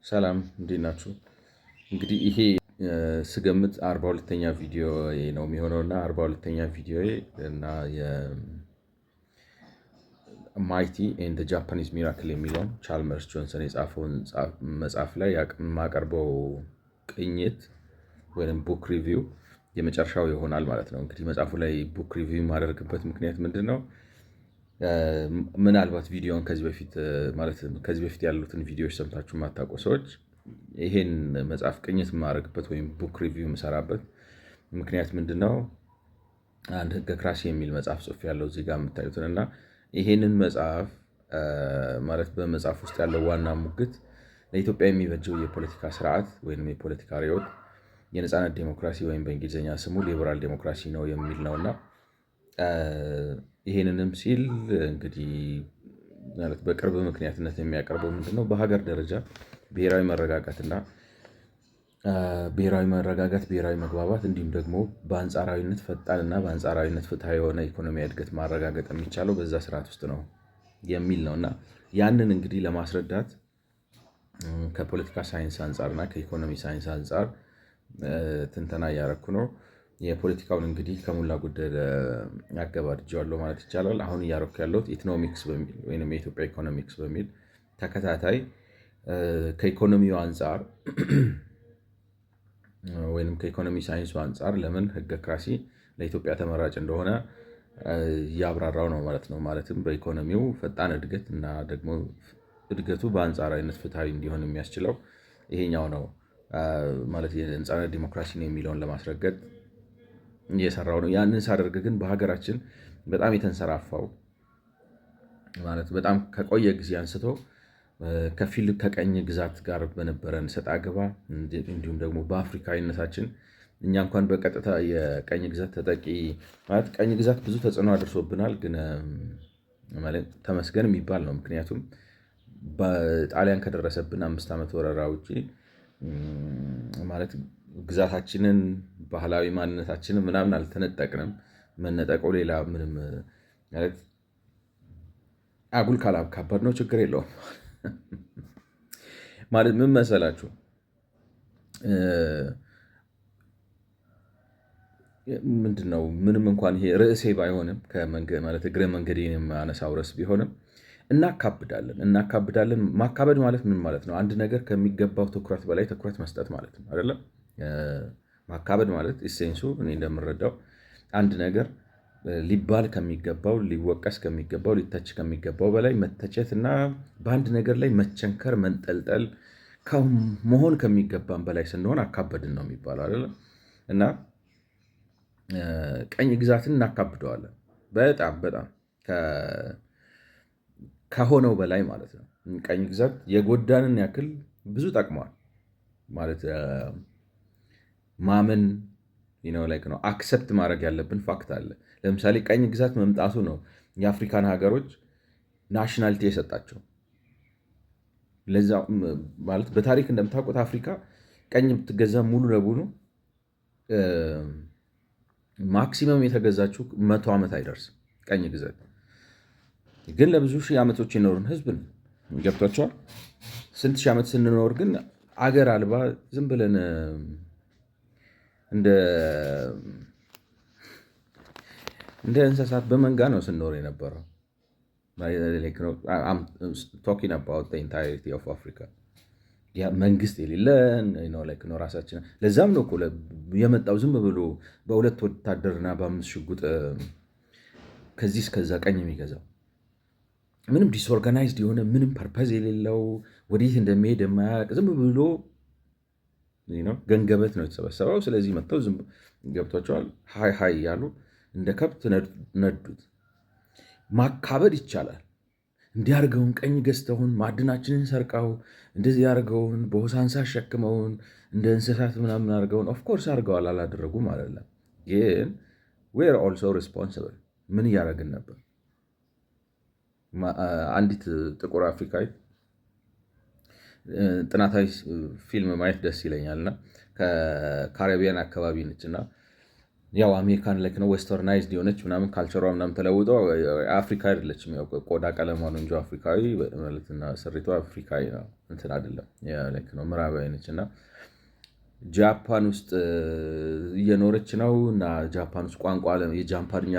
ሰላም እንዴት ናችሁ? እንግዲህ ይሄ ስገምት 42ኛ ቪዲዮ ነው የሚሆነው እና 42ኛ ቪዲዮ እና ማይቲ ኤንድ ጃፓኒዝ ሚራክል የሚለውን ቻልመርስ ጆንሰን የጻፈውን መጽሐፍ ላይ የማቀርበው ቅኝት ወይም ቡክ ሪቪው የመጨረሻው ይሆናል ማለት ነው። እንግዲህ መጽሐፉ ላይ ቡክ ሪቪው የማደርግበት ምክንያት ምንድን ነው? ምናልባት ቪዲዮን ከዚህ በፊት ያሉትን ቪዲዮዎች ሰምታችሁ የማታውቁ ሰዎች ይሄን መጽሐፍ ቅኝት የማደርግበት ወይም ቡክ ሪቪው የምሰራበት ምክንያት ምንድን ነው? አንድ ህገ ክራሲ የሚል መጽሐፍ ጽፌያለሁ እዚህ ጋር የምታዩትን እና ይሄንን መጽሐፍ በመጽሐፍ ውስጥ ያለው ዋና ሙግት ለኢትዮጵያ የሚበጀው የፖለቲካ ስርዓት ወይም የፖለቲካ ርዕዮት የነፃነት ዴሞክራሲ ወይም በእንግሊዝኛ ስሙ ሊበራል ዴሞክራሲ ነው የሚል ነውና ይሄንንም ሲል እንግዲህ በቅርብ ምክንያትነት የሚያቀርበው ምንድነው? በሀገር ደረጃ ብሔራዊ መረጋጋት፣ ብሔራዊ መግባባት እንዲሁም ደግሞ በአንጻራዊነት ፈጣንና በአንጻራዊነት ፍትሐዊ የሆነ ኢኮኖሚ እድገት ማረጋገጥ የሚቻለው በዛ ስርዓት ውስጥ ነው የሚል ነው እና ያንን እንግዲህ ለማስረዳት ከፖለቲካ ሳይንስ አንጻርና ከኢኮኖሚ ሳይንስ አንጻር ትንተና እያደረኩ ነው። የፖለቲካውን እንግዲህ ከሞላ ጎደል አገባድጄዋለሁ ማለት ይቻላል። አሁን እያደረኩ ያለሁት ኢኮኖሚክስ በሚል ወይም የኢትዮጵያ ኢኮኖሚክስ በሚል ተከታታይ ከኢኮኖሚው አንጻር ወይም ከኢኮኖሚ ሳይንሱ አንጻር ለምን ህገ ክራሲ ለኢትዮጵያ ተመራጭ እንደሆነ እያብራራው ነው ማለት ነው። ማለትም በኢኮኖሚው ፈጣን እድገት እና ደግሞ እድገቱ በአንጻራዊነት ፍትሐዊ እንዲሆን የሚያስችለው ይሄኛው ነው ማለት የነፃነት ዲሞክራሲ ነው የሚለውን ለማስረገጥ እየሰራው ነው። ያንን ሳደርግ ግን በሀገራችን በጣም የተንሰራፋው ማለት በጣም ከቆየ ጊዜ አንስቶ ከፊል ከቀኝ ግዛት ጋር በነበረን ሰጣ ገባ እንዲሁም ደግሞ በአፍሪካዊነታችን እኛ እንኳን በቀጥታ የቀኝ ግዛት ተጠቂ ማለት ቀኝ ግዛት ብዙ ተጽዕኖ አድርሶብናል፣ ግን ተመስገን የሚባል ነው። ምክንያቱም በጣሊያን ከደረሰብን 5 ዓመት ወረራ ውጭ ማለት ግዛታችንን ባህላዊ ማንነታችንን ምናምን አልተነጠቅንም። መነጠቀው ሌላ ምንም ማለት አጉል ካላካበድ ነው ችግር የለውም። ማለት ምን መሰላችሁ ምንድነው ምንም እንኳን ይሄ ርዕሴ ባይሆንም ማለት እግረ መንገዴን የማነሳው ርዕስ ቢሆንም እናካብዳለን። ማካበድ ማለት ምን ማለት ነው? አንድ ነገር ከሚገባው ትኩረት በላይ ትኩረት መስጠት ማለት ነው አይደለም? ማካበድ ማለት ኢሴንሱ እኔ እንደምረዳው አንድ ነገር ሊባል ከሚገባው፣ ሊወቀስ ከሚገባው፣ ሊተች ከሚገባው በላይ መተቸት እና በአንድ ነገር ላይ መቸንከር፣ መንጠልጠል መሆን ከሚገባን በላይ ስንሆን አካበድን ነው የሚባለው አይደለም? እና ቀኝ ግዛትን እናካብደዋለን በጣም ከሆነው በላይ ማለት ነው። ቀኝ ግዛት የጎዳንን ያክል ብዙ ጠቅሟል ማለት ማመን ነው። አክሰፕት ማድረግ ያለብን ፋክት አለ። ለምሳሌ ቀኝ ግዛት መምጣቱ ነው የአፍሪካን ሀገሮች ናሽናሊቲ የሰጣቸው። ለዛ ማለት በታሪክ እንደምታውቁት አፍሪካ ቀኝ ብትገዛ ሙሉ ለሙሉ ማክሲመም የተገዛችው 100 ዓመት አይደርስም። ቀኝ ግዛት ግን ለብዙ ሺህ ዓመቶች የኖርን ህዝብ ነው። ገብቷቸዋል። ስንት ሺህ ዓመት ስንኖር ግን አገር አልባ ዝም ብለን እንደ እንስሳት በመንጋ ነው ስንኖር የነበረው። ቶኪንግ አባውት ዘ ኢንታይሪቲ ኦፍ አፍሪካ መንግስት የሌለን ነው ራሳችን። ለዛም ነው የመጣው ዝም ብሎ በሁለት ወታደርና በ5 ሽጉጥ ከዚህ እስከዛ ቀኝ የሚገዛው ምንም ዲስኦርጋናይዝድ የሆነ ምንም ፐርፐዝ የሌለው ወዴት እንደሚሄድ የማያውቅ ዝም ብሎ ገንገበት ነው የተሰበሰበው። ስለዚህ መጥተው ገብቷቸዋል ሃይ እያሉ እንደ ከብት ነዱት። ማካበድ ይቻላል። እንዲያርገውን ቀኝ ገዝተውን ማዕድናችንን ሰርቀው እንደዚህ ያርገውን በሆሳንሳ አሸክመውን እንደ እንስሳት ምናምን አርገውን ኦፍኮርስ አርገዋል፣ አላደረጉም አይደለም። ግን ዌር ኦልሶ ሪስፖንስብል ምን እያደረግን ነበር? አንዲት ጥቁር አፍሪካዊ ጥናታዊ ፊልም ማየት ደስ ይለኛል እና ከካሪቢያን አካባቢ ነች እና ያው አሜሪካን ላይክ ነው ዌስተርናይዝድ የሆነች ምናምን ካልቸሯ ምናምን ተለውጦ አፍሪካ አይደለችም። ያው ቆዳ ቀለሟ ነው እንጂ አፍሪካዊ ማለትና ስሪቷ አፍሪካዊ ነው እንትን አይደለም ላይክ ነው ምዕራባዊ ነች። እና ጃፓን ውስጥ እየኖረች ነው እና ጃፓን ውስጥ የጃፓንኛ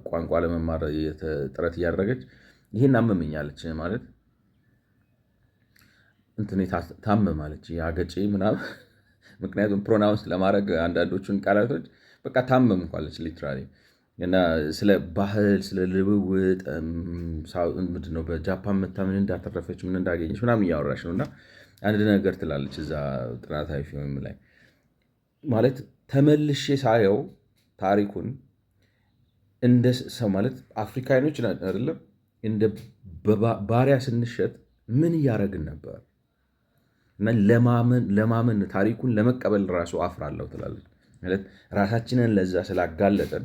ቋንቋ ለመማር ጥረት እያደረገች ይህን አመመኛለች ማለት እንትን ታመማለች ያገጬ ምናምን ምክንያቱም ፕሮናውንስ ለማድረግ አንዳንዶቹን ቃላቶች በቃ ታመምኳለች ሊትራሊ። እና ስለ ባህል ስለ ልውውጥ ምንድነው በጃፓን መታ ምን እንዳተረፈች ምን እንዳገኘች ምናምን እያወራች ነው። እና አንድ ነገር ትላለች እዛ ጥናታዊ ፊልም ላይ ማለት ተመልሼ ሳየው ታሪኩን እንደ ሰው ማለት አፍሪካኖች አይደለም እንደ ባሪያ ስንሸጥ ምን እያደረግን ነበር እና ለማመን ታሪኩን ለመቀበል ራሱ አፍራለሁ ትላለች። ማለት ራሳችንን ለዛ ስላጋለጠን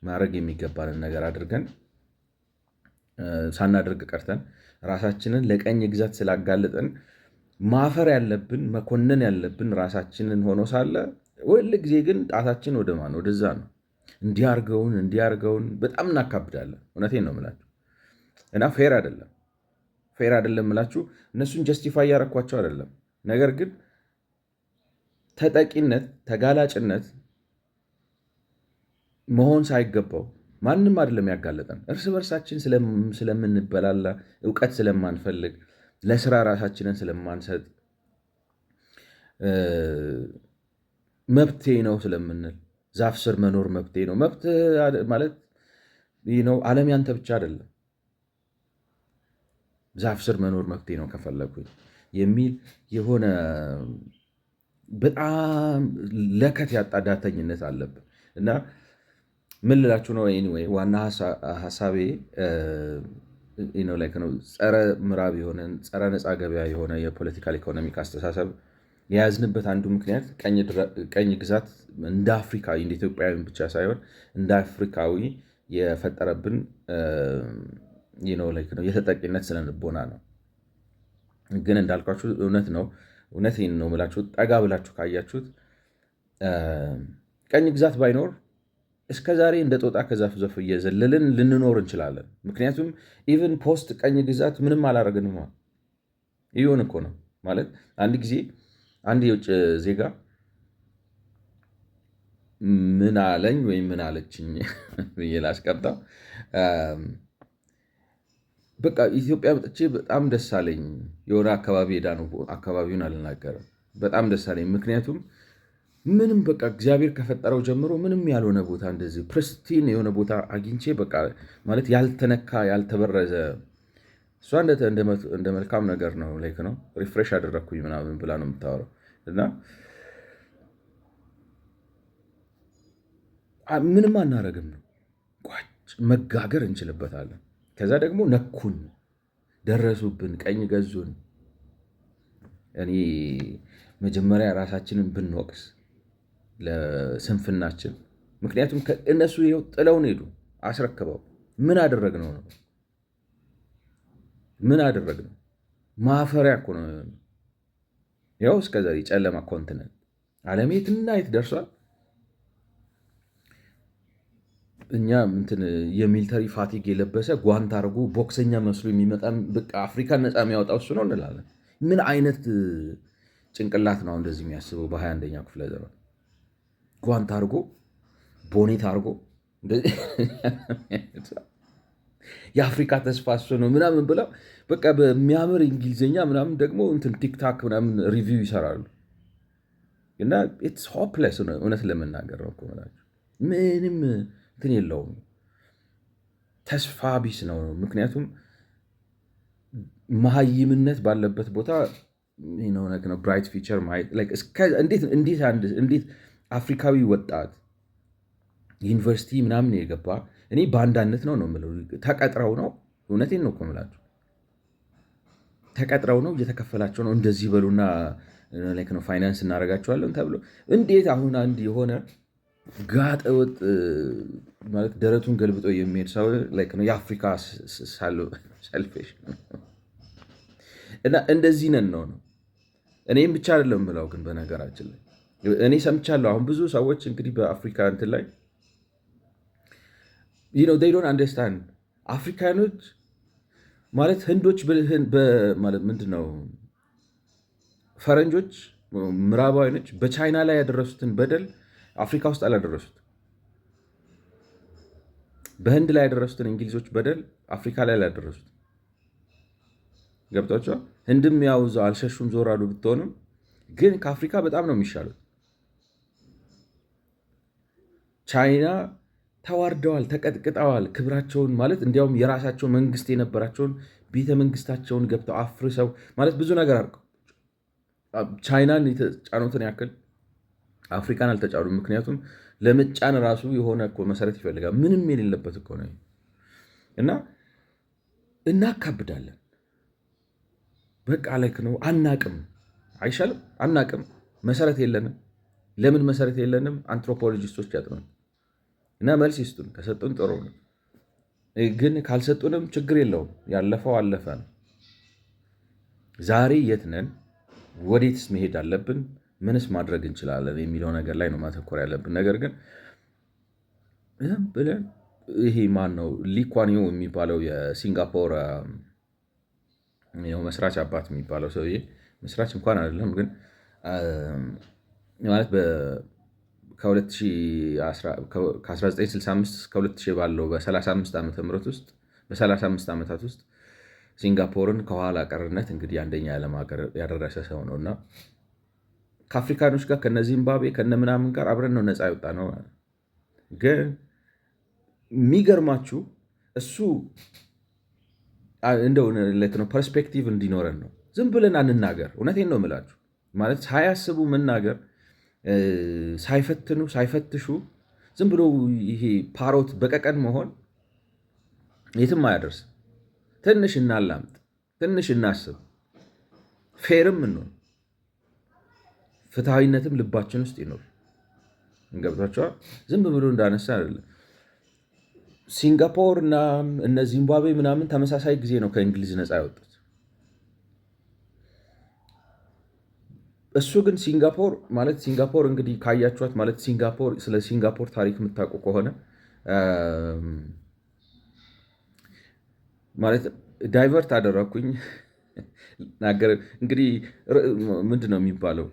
ማድረግ የሚገባንን ነገር አድርገን ሳናደርግ ቀርተን ራሳችንን ለቀኝ ግዛት ስላጋለጠን ማፈር ያለብን መኮነን ያለብን ራሳችንን ሆኖ ሳለ ሁል ጊዜ ግን ጣታችን ወደ ማን ወደዛ ነው። እንዲያርገውን በጣም እናካብዳለን። እውነቴን ነው የምላችሁ እና ፌር አይደለም የምላችሁ እነሱን ጀስቲፋይ እያረኳቸው አይደለም። ነገር ግን ተጠቂነት ተጋላጭነት መሆን ሳይገባው ማንም አይደለም ያጋለጠን። እርስ በርሳችን ስለምንበላላ እውቀት ስለማንፈልግ ለስራ ራሳችንን ስለማንሰጥ መብቴ ነው ስለምንል ዛፍ ስር መኖር መብቴ ነው። መብት ማለት ነው ዓለም ያንተ ብቻ አይደለም። ዛፍ ስር መኖር መብቴ ነው ከፈለግኩኝ የሚል የሆነ በጣም ለከት ያጣ ዳተኝነት አለብን። እና ምን ልላችሁ ነው ኤኒዌይ ዋና ሀሳቤ ጸረ ምዕራብ የሆነ ጸረ ነፃ ገበያ የሆነ የፖለቲካል ኢኮኖሚክ አስተሳሰብ የያዝንበት አንዱ ምክንያት ቀኝ ግዛት እንደ አፍሪካዊ እንደ ኢትዮጵያዊ ብቻ ሳይሆን እንደ አፍሪካዊ የፈጠረብን የተጠቂነት ስነልቦና ነው። ግን እንዳልኳችሁ እውነቴን ነው የምላችሁ ጠጋ ብላችሁ ካያችሁት ቀኝ ግዛት ባይኖር እስከ ዛሬ እንደ ጦጣ ከዛፍ ዛፍ እየዘለልን ልንኖር እንችላለን። ምክንያቱም ኢቨን ፖስት ቀኝ ግዛት ምንም አላረግንም ይሆን እኮ ነው ማለት አንድ ጊዜ አንድ የውጭ ዜጋ ምን አለኝ ወይም ምን አለችኝ ብዬ ላስቀጣው በቃ ኢትዮጵያ መጥቼ በጣም ደስ አለኝ። የሆነ አካባቢ ሄዳ ነው አካባቢውን አልናገርም። በጣም ደስ አለኝ ምክንያቱም ምንም በቃ እግዚአብሔር ከፈጠረው ጀምሮ ምንም ያልሆነ ቦታ እንደዚህ ፕሪስቲን የሆነ ቦታ አግኝቼ በቃ ማለት ያልተነካ ያልተበረዘ እሷ እንደ መልካም ነገር ነው ላይክ ነው ሪፍሬሽ አደረግኩኝ ምናምን ብላ ነው የምታወራው። እና ምንም አናረግም ነው መጋገር እንችልበታለን። ከዛ ደግሞ ነኩን፣ ደረሱብን፣ ቀኝ ገዙን። እኔ መጀመሪያ ራሳችንን ብንወቅስ ለስንፍናችን፣ ምክንያቱም እነሱ ይኸው ጥለውን ሄዱ አስረክበው። ምን አደረግነው ነው? ምን አደረግነው? ማፈሪያ እኮ ነው። ያው እስከዛ ጨለማ ኮንቲነንት ዓለም የትና የት ደርሷል። እኛ የሚሊተሪ ፋቲግ የለበሰ ጓንት አድርጎ ቦክሰኛ መስሎ የሚመጣ በቃ አፍሪካን ነፃ የሚያወጣው እሱ ነው እንላለን። ምን አይነት ጭንቅላት ነው እንደዚህ የሚያስበው? በ21ኛው ክፍለ ዘመን ጓንት አድርጎ ቦኔት አድርጎ የአፍሪካ ተስፋ እሱ ነው ምናምን ብለው በቃ በሚያምር እንግሊዝኛ ምናምን ደግሞ ቲክታክ ምናምን ሪቪው ይሰራሉ። እና ኢትስ ሆፕለስ እውነት ለመናገር ነው እኮ ምንም እንትን የለውም፣ ተስፋ ቢስ ነው። ምክንያቱም መሀይምነት ባለበት ቦታ ብራይት ፊቸር ማየት እንዴት አፍሪካዊ ወጣት ዩኒቨርሲቲ ምናምን የገባ እኔ በአንዳነት ነው የምለው ተቀጥረው ነው። እውነቴን ነው እኮ የምላቸው ተቀጥረው ነው እየተከፈላቸው ነው። እንደዚህ በሉና ፋይናንስ እናደርጋቸዋለን ተብሎ እንዴት አሁን አንድ የሆነ ጋጠ ወጥ ማለት ደረቱን ገልብጦ የሚሄድ ሰው የአፍሪካ ሰልፌሽ እና እንደዚህ ነን ነው። እኔም ብቻ አይደለም ብለው ግን በነገራችን ላይ እኔ ሰምቻለሁ። አሁን ብዙ ሰዎች እንግዲህ በአፍሪካ እንትን ላይ they don't understand አፍሪካኖች ማለት ህንዶች ማለት ምንድነው ፈረንጆች ምዕራባውያኖች በቻይና ላይ ያደረሱትን በደል አፍሪካ ውስጥ አላደረሱት። በህንድ ላይ ያደረሱትን እንግሊዞች በደል አፍሪካ ላይ አላደረሱት። ገብቷቸዋል። ህንድም ያው አልሸሹም ዞር አሉ ብትሆንም ግን ከአፍሪካ በጣም ነው የሚሻሉት። ቻይና ተዋርደዋል፣ ተቀጥቅጠዋል። ክብራቸውን ማለት እንዲያውም የራሳቸው መንግስት የነበራቸውን ቤተ መንግስታቸውን ገብተው አፍርሰው ማለት ብዙ ነገር አድርገው ቻይናን የተጫኑትን ያክል አፍሪካን አልተጫኑም። ምክንያቱም ለመጫን ራሱ የሆነ እኮ መሰረት ይፈልጋል። ምንም የሌለበት እኮ ነው እና እናካብዳለን። በቃ ላይክ ነው አናቅም። አይሻልም? አናቅም። መሰረት የለንም። ለምን መሰረት የለንም? አንትሮፖሎጂስቶች ያጥኑን እና መልስ ይስጡን። ከሰጡን ጥሩ ነው፣ ግን ካልሰጡንም ችግር የለውም። ያለፈው አለፈ ነው። ዛሬ የት ነን? ወዴትስ መሄድ አለብን? ምንስ ማድረግ እንችላለን የሚለው ነገር ላይ ነው ማተኮር ያለብን። ነገር ግን ብለን ይሄ ማን ነው ሊ ኩዋን ዩ የሚባለው የሲንጋፖር መስራች አባት የሚባለው ሰውዬ መስራች እንኳን አይደለም፣ ግን ማለት ከ1965 እስከ 2000 ባለው በ35 ዓመታት ውስጥ ሲንጋፖርን ከኋላ ቀርነት እንግዲህ አንደኛ የዓለም ሀገር ያደረሰ ሰው ነው እና ከአፍሪካኖች ጋር ከነ ዚምባብዌ ከነ ምናምን ጋር አብረን ነው ነፃ ያወጣ ነው። ግን የሚገርማችሁ እሱ እንደው ነው ፐርስፔክቲቭ እንዲኖረን ነው። ዝም ብለን አንናገር። እውነቴን ነው የምላችሁ። ማለት ሳያስቡ መናገር፣ ሳይፈትኑ ሳይፈትሹ ዝም ብሎ ይሄ ፓሮት በቀቀን መሆን የትም አያደርስም። ትንሽ እናላምጥ፣ ትንሽ እናስብ፣ ፌርም እንሆን፣ ፍትሐዊነትም ልባችን ውስጥ ይኖር። እንገብቷቸዋል። ዝም ብሎ እንዳነሳ አይደለም። ሲንጋፖር እና እነ ዚምባብዌ ምናምን ተመሳሳይ ጊዜ ነው ከእንግሊዝ ነፃ ያወጡት። እሱ ግን ሲንጋፖር እንግዲህ ካያችኋት ማለት ስለ ሲንጋፖር ታሪክ የምታውቁ ከሆነ ማለት ዳይቨርት አደረኩኝ ናገር እንግዲህ ምንድን ነው የሚባለው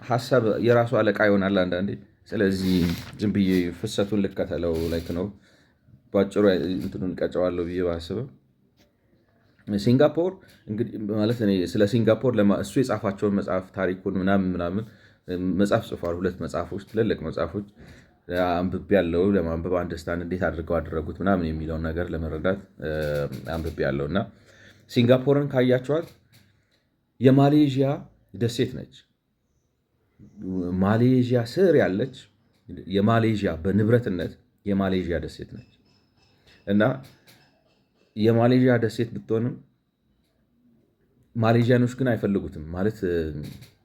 ሀሳብ የራሱ አለቃ ይሆናል አንዳንዴ። ስለዚህ ዝም ብዬ ፍሰቱን ልከተለው ላይክ ነው ባጭሩ እንትኑን ቀጨዋለሁ ብዬ ባስበው ሲንጋፖር እንግዲህ ማለት ስለ ሲንጋፖር እሱ የጻፋቸውን መጽሐፍ ታሪኩን ምናምን መጽሐፍ ጽፏል። 2 መጽሐፎች፣ ትልልቅ መጽሐፎች አንብቤ ያለው ለማንበብ አንደርስታንድ እንዴት አድርገው አደረጉት ምናምን የሚለውን ነገር ለመረዳት አንብቤ ያለው እና ሲንጋፖርን ካያቸዋት የማሌዥያ ደሴት ነች። ማሌዥያ ስር ያለች የማሌዥያ በንብረትነት የማሌዥያ ደሴት ነች እና የማሌዥያ ደሴት ብትሆንም ማሌዥያኖች ግን አይፈልጉትም። ማለት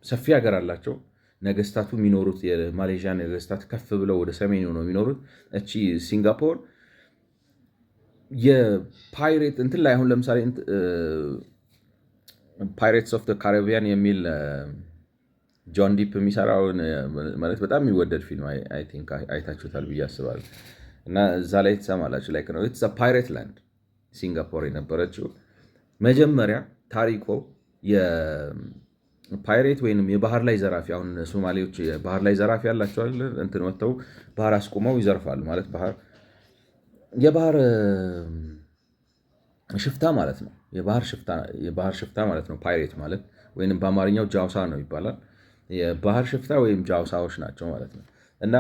ሰፊ ሀገር አላቸው። ነገስታቱ የሚኖሩት የማሌዥያ ነገስታት ከፍ ብለው ወደ ሰሜን ነው የሚኖሩት። እቺ ሲንጋፖር የፓይሬት እንትን ላይ አሁን ለምሳሌ ፓይሬትስ ኦፍ ካሪቢያን የሚል ጆን ዲፕ የሚሰራውን ማለት በጣም የሚወደድ ፊልም አይ ቲንክ አይታችሁታል ብዬ አስባለሁ። እና እዛ ላይ ትሰማላችሁ ላይ ነው ኢትስ ፓይሬት ላንድ ሲንጋፖር የነበረችው መጀመሪያ ታሪኮ የፓይሬት ወይም የባህር ላይ ዘራፊ። አሁን ሶማሌዎች የባህር ላይ ዘራፊ ያላቸዋል እንትን ወጥተው ባህር አስቁመው ይዘርፋሉ። ማለት የባህር ሽፍታ ማለት ነው። የባህር ሽፍታ ማለት ነው ፓይሬት ማለት፣ ወይም በአማርኛው ጃውሳ ነው ይባላል። የባህር ሽፍታ ወይም ጃውሳዎች ናቸው ማለት ነው። እና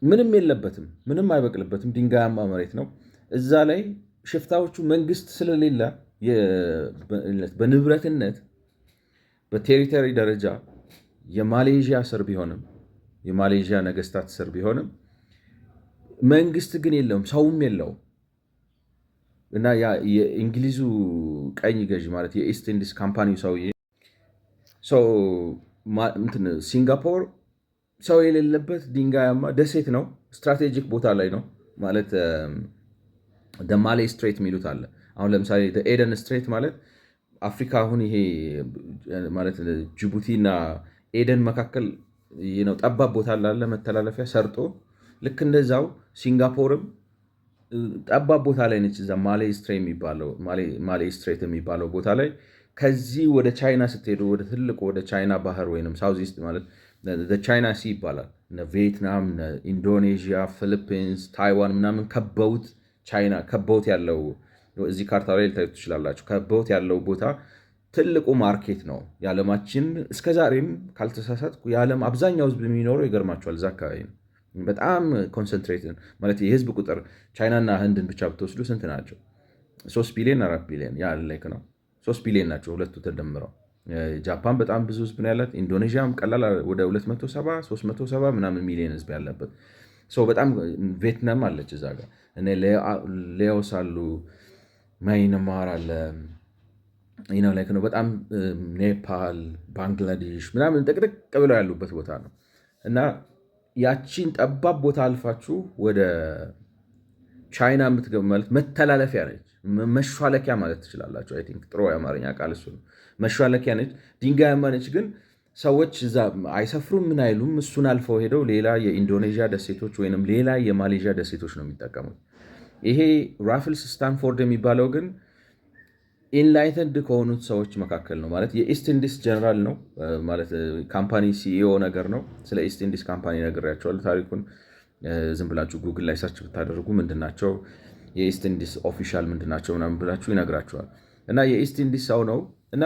ምንም የለበትም፣ ምንም አይበቅልበትም፣ ድንጋያማ መሬት ነው። እዛ ላይ ሽፍታዎቹ መንግስት ስለሌለ በንብረትነት በቴሪቶሪ ደረጃ የማሌዥያ ስር ቢሆንም የማሌዥያ ነገስታት ስር ቢሆንም መንግስት ግን የለውም፣ ሰውም የለውም። እና የእንግሊዙ ቀኝ ገዢ ማለት የኢስት ኢንዲስ ካምፓኒ ሰውዬ ሲንጋፖር ሰው የሌለበት ድንጋያማ ደሴት ነው። ስትራቴጂክ ቦታ ላይ ነው ማለት ማሌ ስትሬት የሚሉት አለ። አሁን ለምሳሌ ኤደን ስትሬት ማለት አፍሪካ አሁን ይሄ ማለት ጅቡቲ እና ኤደን መካከል ነው ጠባብ ቦታ ላለ መተላለፊያ ሰርጦ ልክ እንደዛው ሲንጋፖርም ጠባብ ቦታ ላይ ነች። እዛ ማሌ ስትሬት የሚባለው ቦታ ላይ ከዚህ ወደ ቻይና ስትሄዱ ወደ ትልቁ ወደ ቻይና ባህር ወይም ሳውዝ ኢስት ማለት ቻይና ሲ ይባላል። ቪየትናም፣ ኢንዶኔዥያ፣ ፊሊፒንስ፣ ታይዋን ምናምን ከበውት ያለው እዚህ ካርታ ላይ ልታዩት ትችላላችሁ። ከበውት ያለው ቦታ ትልቁ ማርኬት ነው የዓለማችን። እስከዛሬም ካልተሳሳትኩ የዓለም አብዛኛው ህዝብ የሚኖረው ይገርማቸዋል እዛ አካባቢ ነው። በጣም ኮንሰንትሬት ማለት የህዝብ ቁጥር ቻይናና ህንድን ብቻ ብትወስዱ ስንት ናቸው? 3 ቢሊዮን 4 ቢሊዮን ላይክ ነው። 3 ቢሊዮን ናቸው ሁለቱ ተደምረው። ጃፓን በጣም ብዙ ህዝብ ነው ያላት። ኢንዶኔዥያም ቀላል ወደ 270 370 ምናምን ሚሊዮን ህዝብ ያለበት በጣም ቪየትናም አለች እዛ ጋር ሌኦስ አሉ፣ ማይንማር አለ ላይክ ነው። በጣም ኔፓል፣ ባንግላዴሽ ምናምን ጥቅጥቅ ብለው ያሉበት ቦታ ነው እና ያቺን ጠባብ ቦታ አልፋችሁ ወደ ቻይና የምትገቡ ማለት መተላለፊያ ነች፣ መሿለኪያ ማለት ትችላላችሁ። አይ ቲንክ ጥሩ የአማርኛ ቃል እሱ ነው። መሿለኪያ ነች፣ ድንጋያማ ነች። ግን ሰዎች እዛ አይሰፍሩም፣ ምን አይሉም። እሱን አልፈው ሄደው ሌላ የኢንዶኔዥያ ደሴቶች ወይም ሌላ የማሌዥያ ደሴቶች ነው የሚጠቀሙት። ይሄ ራፍልስ ስታንፎርድ የሚባለው ግን ኢንላይተንድ ከሆኑት ሰዎች መካከል ነው። ማለት የኢስት ኢንዲስ ጀነራል ነው ማለት ካምፓኒ ሲኢኦ ነገር ነው። ስለ ኢስት ኢንዲስ ካምፓኒ ነግሬያቸዋለሁ ታሪኩን። ዝም ብላችሁ ጉግል ላይ ሰርች ብታደርጉ ምንድናቸው የኢስት ኢንዲስ ኦፊሻል ምንድናቸው ምናምን ብላችሁ ይነግራቸዋል። እና የኢስት ኢንዲስ ሰው ነው እና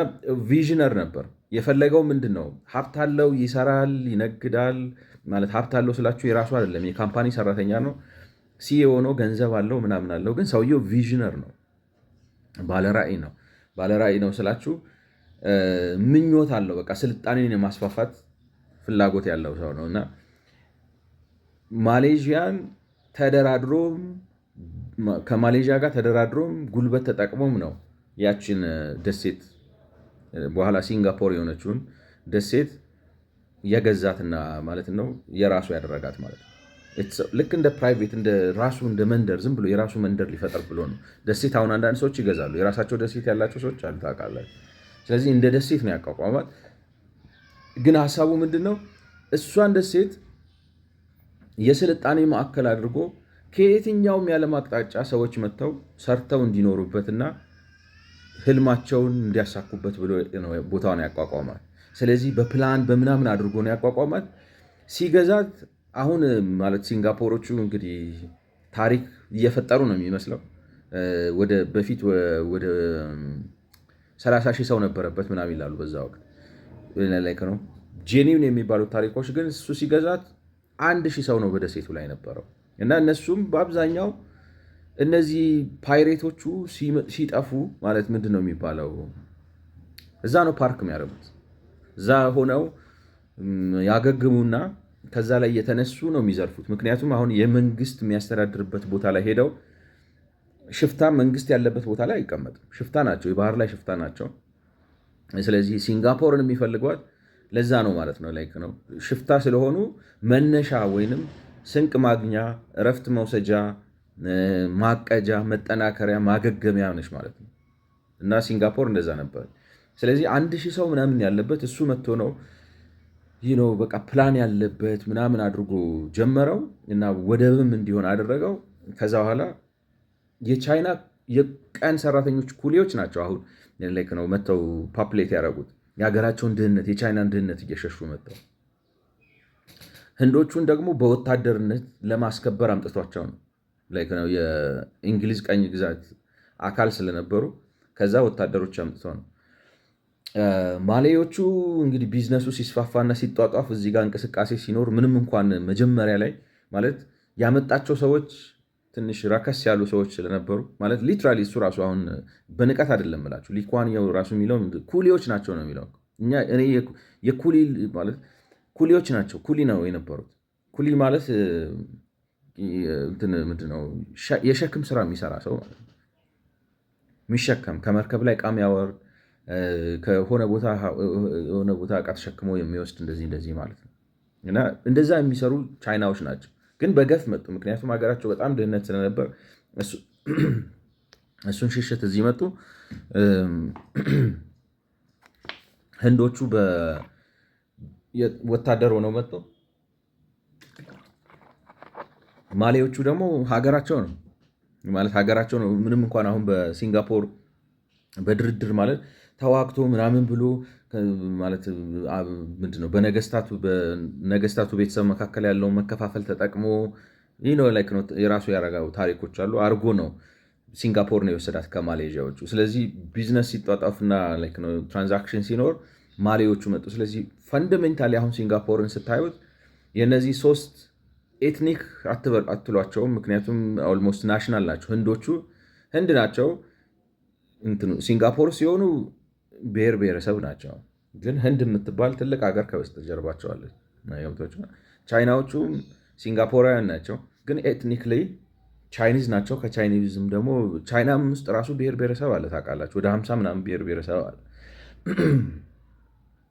ቪዥነር ነበር። የፈለገው ምንድን ነው? ሀብት አለው፣ ይሰራል፣ ይነግዳል። ማለት ሀብት አለው ስላችሁ የራሱ አይደለም፣ የካምፓኒ ሰራተኛ ነው፣ ሲኢኦ ነው፣ ገንዘብ አለው ምናምን አለው። ግን ሰውየው ቪዥነር ነው፣ ባለራዕይ ነው። ባለራዕይ ነው ስላችሁ ምኞት አለው። በቃ ስልጣኔን የማስፋፋት ፍላጎት ያለው ሰው ነው እና ማሌዥያን ተደራድሮም ከማሌዥያ ጋር ተደራድሮም ጉልበት ተጠቅሞም ነው ያችን ደሴት በኋላ ሲንጋፖር የሆነችውን ደሴት የገዛትና ማለት ነው የራሱ ያደረጋት ማለት ነው። ልክ እንደ ፕራይቬት እንደ ራሱ እንደ መንደር ዝም ብሎ የራሱ መንደር ሊፈጠር ብሎ ነው ደሴት። አሁን አንዳንድ ሰዎች ይገዛሉ፣ የራሳቸው ደሴት ያላቸው ሰዎች አሉ ታውቃላችሁ። ስለዚህ እንደ ደሴት ነው ያቋቋማት። ግን ሀሳቡ ምንድን ነው? እሷን ደሴት የስልጣኔ ማዕከል አድርጎ ከየትኛውም የዓለም አቅጣጫ ሰዎች መጥተው ሰርተው እንዲኖሩበትና ህልማቸውን እንዲያሳኩበት ብሎ ቦታውን ያቋቋማት። ስለዚህ በፕላን በምናምን አድርጎ ነው ያቋቋማት። ሲገዛት አሁን ማለት ሲንጋፖሮቹ እንግዲህ ታሪክ እየፈጠሩ ነው የሚመስለው። በፊት ወደ 30 ሺህ ሰው ነበረበት ምናምን ይላሉ በዛ ወቅት ላይ ነው። ጄኒውን የሚባሉት ታሪኮች ግን እሱ ሲገዛት 1000 ሰው ነው በደሴቱ ላይ ነበረው እና እነሱም በአብዛኛው እነዚህ ፓይሬቶቹ ሲጠፉ ማለት ምንድን ነው የሚባለው እዛ ነው ፓርክ የሚያደርጉት። እዛ ሆነው ያገግሙና ከዛ ላይ የተነሱ ነው የሚዘርፉት። ምክንያቱም አሁን የመንግስት የሚያስተዳድርበት ቦታ ላይ ሄደው ሽፍታ መንግስት ያለበት ቦታ ላይ አይቀመጥም። ሽፍታ ናቸው፣ የባህር ላይ ሽፍታ ናቸው። ስለዚህ ሲንጋፖርን የሚፈልጓት ለዛ ነው ማለት ነው። ላይክ ነው ሽፍታ ስለሆኑ መነሻ ወይንም ስንቅ ማግኛ፣ እረፍት መውሰጃ፣ ማቀጃ፣ መጠናከሪያ፣ ማገገሚያ ነች ማለት ነው። እና ሲንጋፖር እንደዛ ነበር። ስለዚህ 1000 ሰው ምናምን ያለበት እሱ መጥቶ ነው በቃ ፕላን ያለበት ምናምን አድርጎ ጀመረው እና ወደብም እንዲሆን አደረገው። ከዛ በኋላ የቻይና የቀን ሰራተኞች ኩሊዎች ናቸው አሁን ላይክ ነው መጥተው ፓፕሌት ያደረጉት የሀገራቸውን ድህነት የቻይናን ድህነት እየሸሹ መጥተው ህንዶቹን ደግሞ በወታደርነት ለማስከበር አምጥቷቸው ነው። ላይክ ነው የእንግሊዝ ቀኝ ግዛት አካል ስለነበሩ ከዛ ወታደሮች አምጥተው ነው። ማሌዎቹ እንግዲህ ቢዝነሱ ሲስፋፋና ሲጧጧፍ እዚህ ጋር እንቅስቃሴ ሲኖር ምንም እንኳን መጀመሪያ ላይ ማለት ያመጣቸው ሰዎች ትንሽ ረከስ ያሉ ሰዎች ስለነበሩ ማለት ሊትራሊ እሱ ራሱ አሁን በንቀት አይደለም እላችሁ ሊኳንያው ራሱ የሚለው ኩሊዎች ናቸው ነው የሚለው። እኔ የኩሊ ማለት ኩሊዎች ናቸው፣ ኩሊ ነው የነበሩት። ኩሊ ማለት ምንድን ነው የሸክም ስራ የሚሰራ ሰው ማለት ነው። የሚሸከም ከመርከብ ላይ ዕቃ የሚያወርድ ከሆነ ቦታ ዕቃ ተሸክሞ የሚወስድ እንደዚህ ማለት ነው። እና እንደዛ የሚሰሩ ቻይናዎች ናቸው። ግን በገፍ መጡ። ምክንያቱም ሀገራቸው በጣም ድህነት ስለነበር እሱን ሽሽት እዚህ መጡ። ህንዶቹ ወታደር ሆነው መጡ። ማሌዎቹ ደግሞ ሀገራቸው ነው ማለት ሀገራቸው ነው። ምንም እንኳን አሁን በሲንጋፖር በድርድር ማለት ተዋግቶ ምናምን ብሎ ማለት ምንድነው በነገስታቱ ቤተሰብ መካከል ያለውን መከፋፈል ተጠቅሞ የራሱ ያረጋው ታሪኮች አሉ አርጎ ነው ሲንጋፖር ነው የወሰዳት ከማሌዥያዎቹ። ስለዚህ ቢዝነስ ሲጧጣፍና ትራንዛክሽን ሲኖር ማሌዎቹ መጡ። ስለዚህ ፈንዳሜንታሊ አሁን ሲንጋፖርን ስታዩት የነዚህ ሶስት ኤትኒክ አትሏቸውም፣ ምክንያቱም ኦልሞስት ናሽናል ናቸው። ህንዶቹ ህንድ ናቸው። ሲንጋፖር ሲሆኑ ብሔር ብሔረሰብ ናቸው። ግን ህንድ የምትባል ትልቅ ሀገር ከበስተጀርባቸው አለች። ቻይናዎቹ ሲንጋፖራውያን ናቸው፣ ግን ኤትኒክሊ ቻይኒዝ ናቸው። ከቻይኒዝም ደግሞ ቻይናም ውስጥ ራሱ ብሔር ብሔረሰብ አለ ታውቃላችሁ። ወደ 50 ምናምን ብሔር ብሔረሰብ አለ።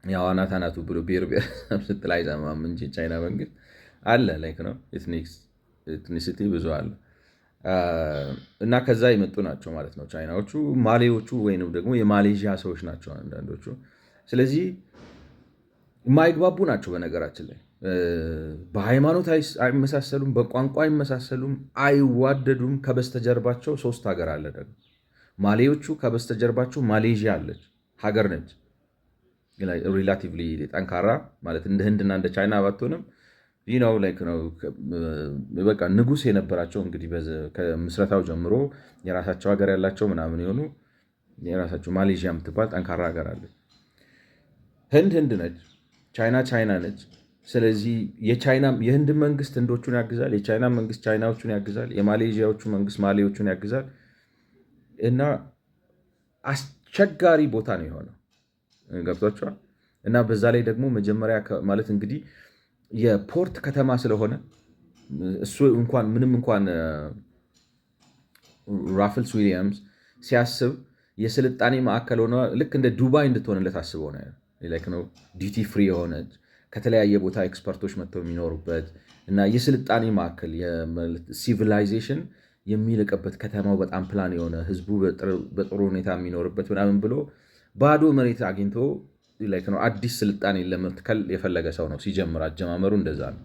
ያው አናት አናቱ ብሎ ብሔር ብሔረሰብ ስትል አይሰማም እንጂ ቻይና መንግስት አለ ነው ኤትኒሲቲ ብዙ አለ። እና ከዛ የመጡ ናቸው ማለት ነው ቻይናዎቹ። ማሌዎቹ ወይም ደግሞ የማሌዥያ ሰዎች ናቸው አንዳንዶቹ። ስለዚህ የማይግባቡ ናቸው በነገራችን ላይ በሃይማኖት አይመሳሰሉም፣ በቋንቋ አይመሳሰሉም፣ አይዋደዱም። ከበስተጀርባቸው ሶስት ሀገር አለ ደግሞ ማሌዎቹ ከበስተጀርባቸው ማሌዥያ አለች ሀገር ነች። ሪላቲቭሊ ጠንካራ ማለት እንደ ህንድና እንደ ቻይና ባትሆንም ነው በቃ ንጉስ የነበራቸው እንግዲህ ከምስረታው ጀምሮ የራሳቸው ሀገር ያላቸው ምናምን የሆኑ የራሳቸው ማሌዥያ የምትባል ጠንካራ ሀገር አለች። ህንድ ነች፣ ቻይና ቻይና ነች። ስለዚህ የህንድ መንግስት ህንዶቹን ያግዛል፣ የቻይና መንግስት ቻይናዎቹን ያግዛል፣ የማሌዥያዎቹ መንግስት ማሌዎቹን ያግዛል። እና አስቸጋሪ ቦታ ነው የሆነው ገብቷቸዋል። እና በዛ ላይ ደግሞ መጀመሪያ ማለት እንግዲህ የፖርት ከተማ ስለሆነ እሱ ምንም እንኳን ራፍልስ ዊሊያምስ ሲያስብ የስልጣኔ ማዕከል ሆነ ልክ እንደ ዱባይ እንድትሆንለት አስበው ነው። ዲቲ ፍሪ የሆነች ከተለያየ ቦታ ኤክስፐርቶች መጥተው የሚኖሩበት እና የስልጣኔ ማዕከል ሲቪላይዜሽን የሚልቅበት ከተማው በጣም ፕላን የሆነ ህዝቡ በጥሩ ሁኔታ የሚኖርበት ምናምን ብሎ ባዶ መሬት አግኝቶ አዲስ ስልጣኔ ለመትከል የፈለገ ሰው ነው። ሲጀምር አጀማመሩ እንደዛ ነው።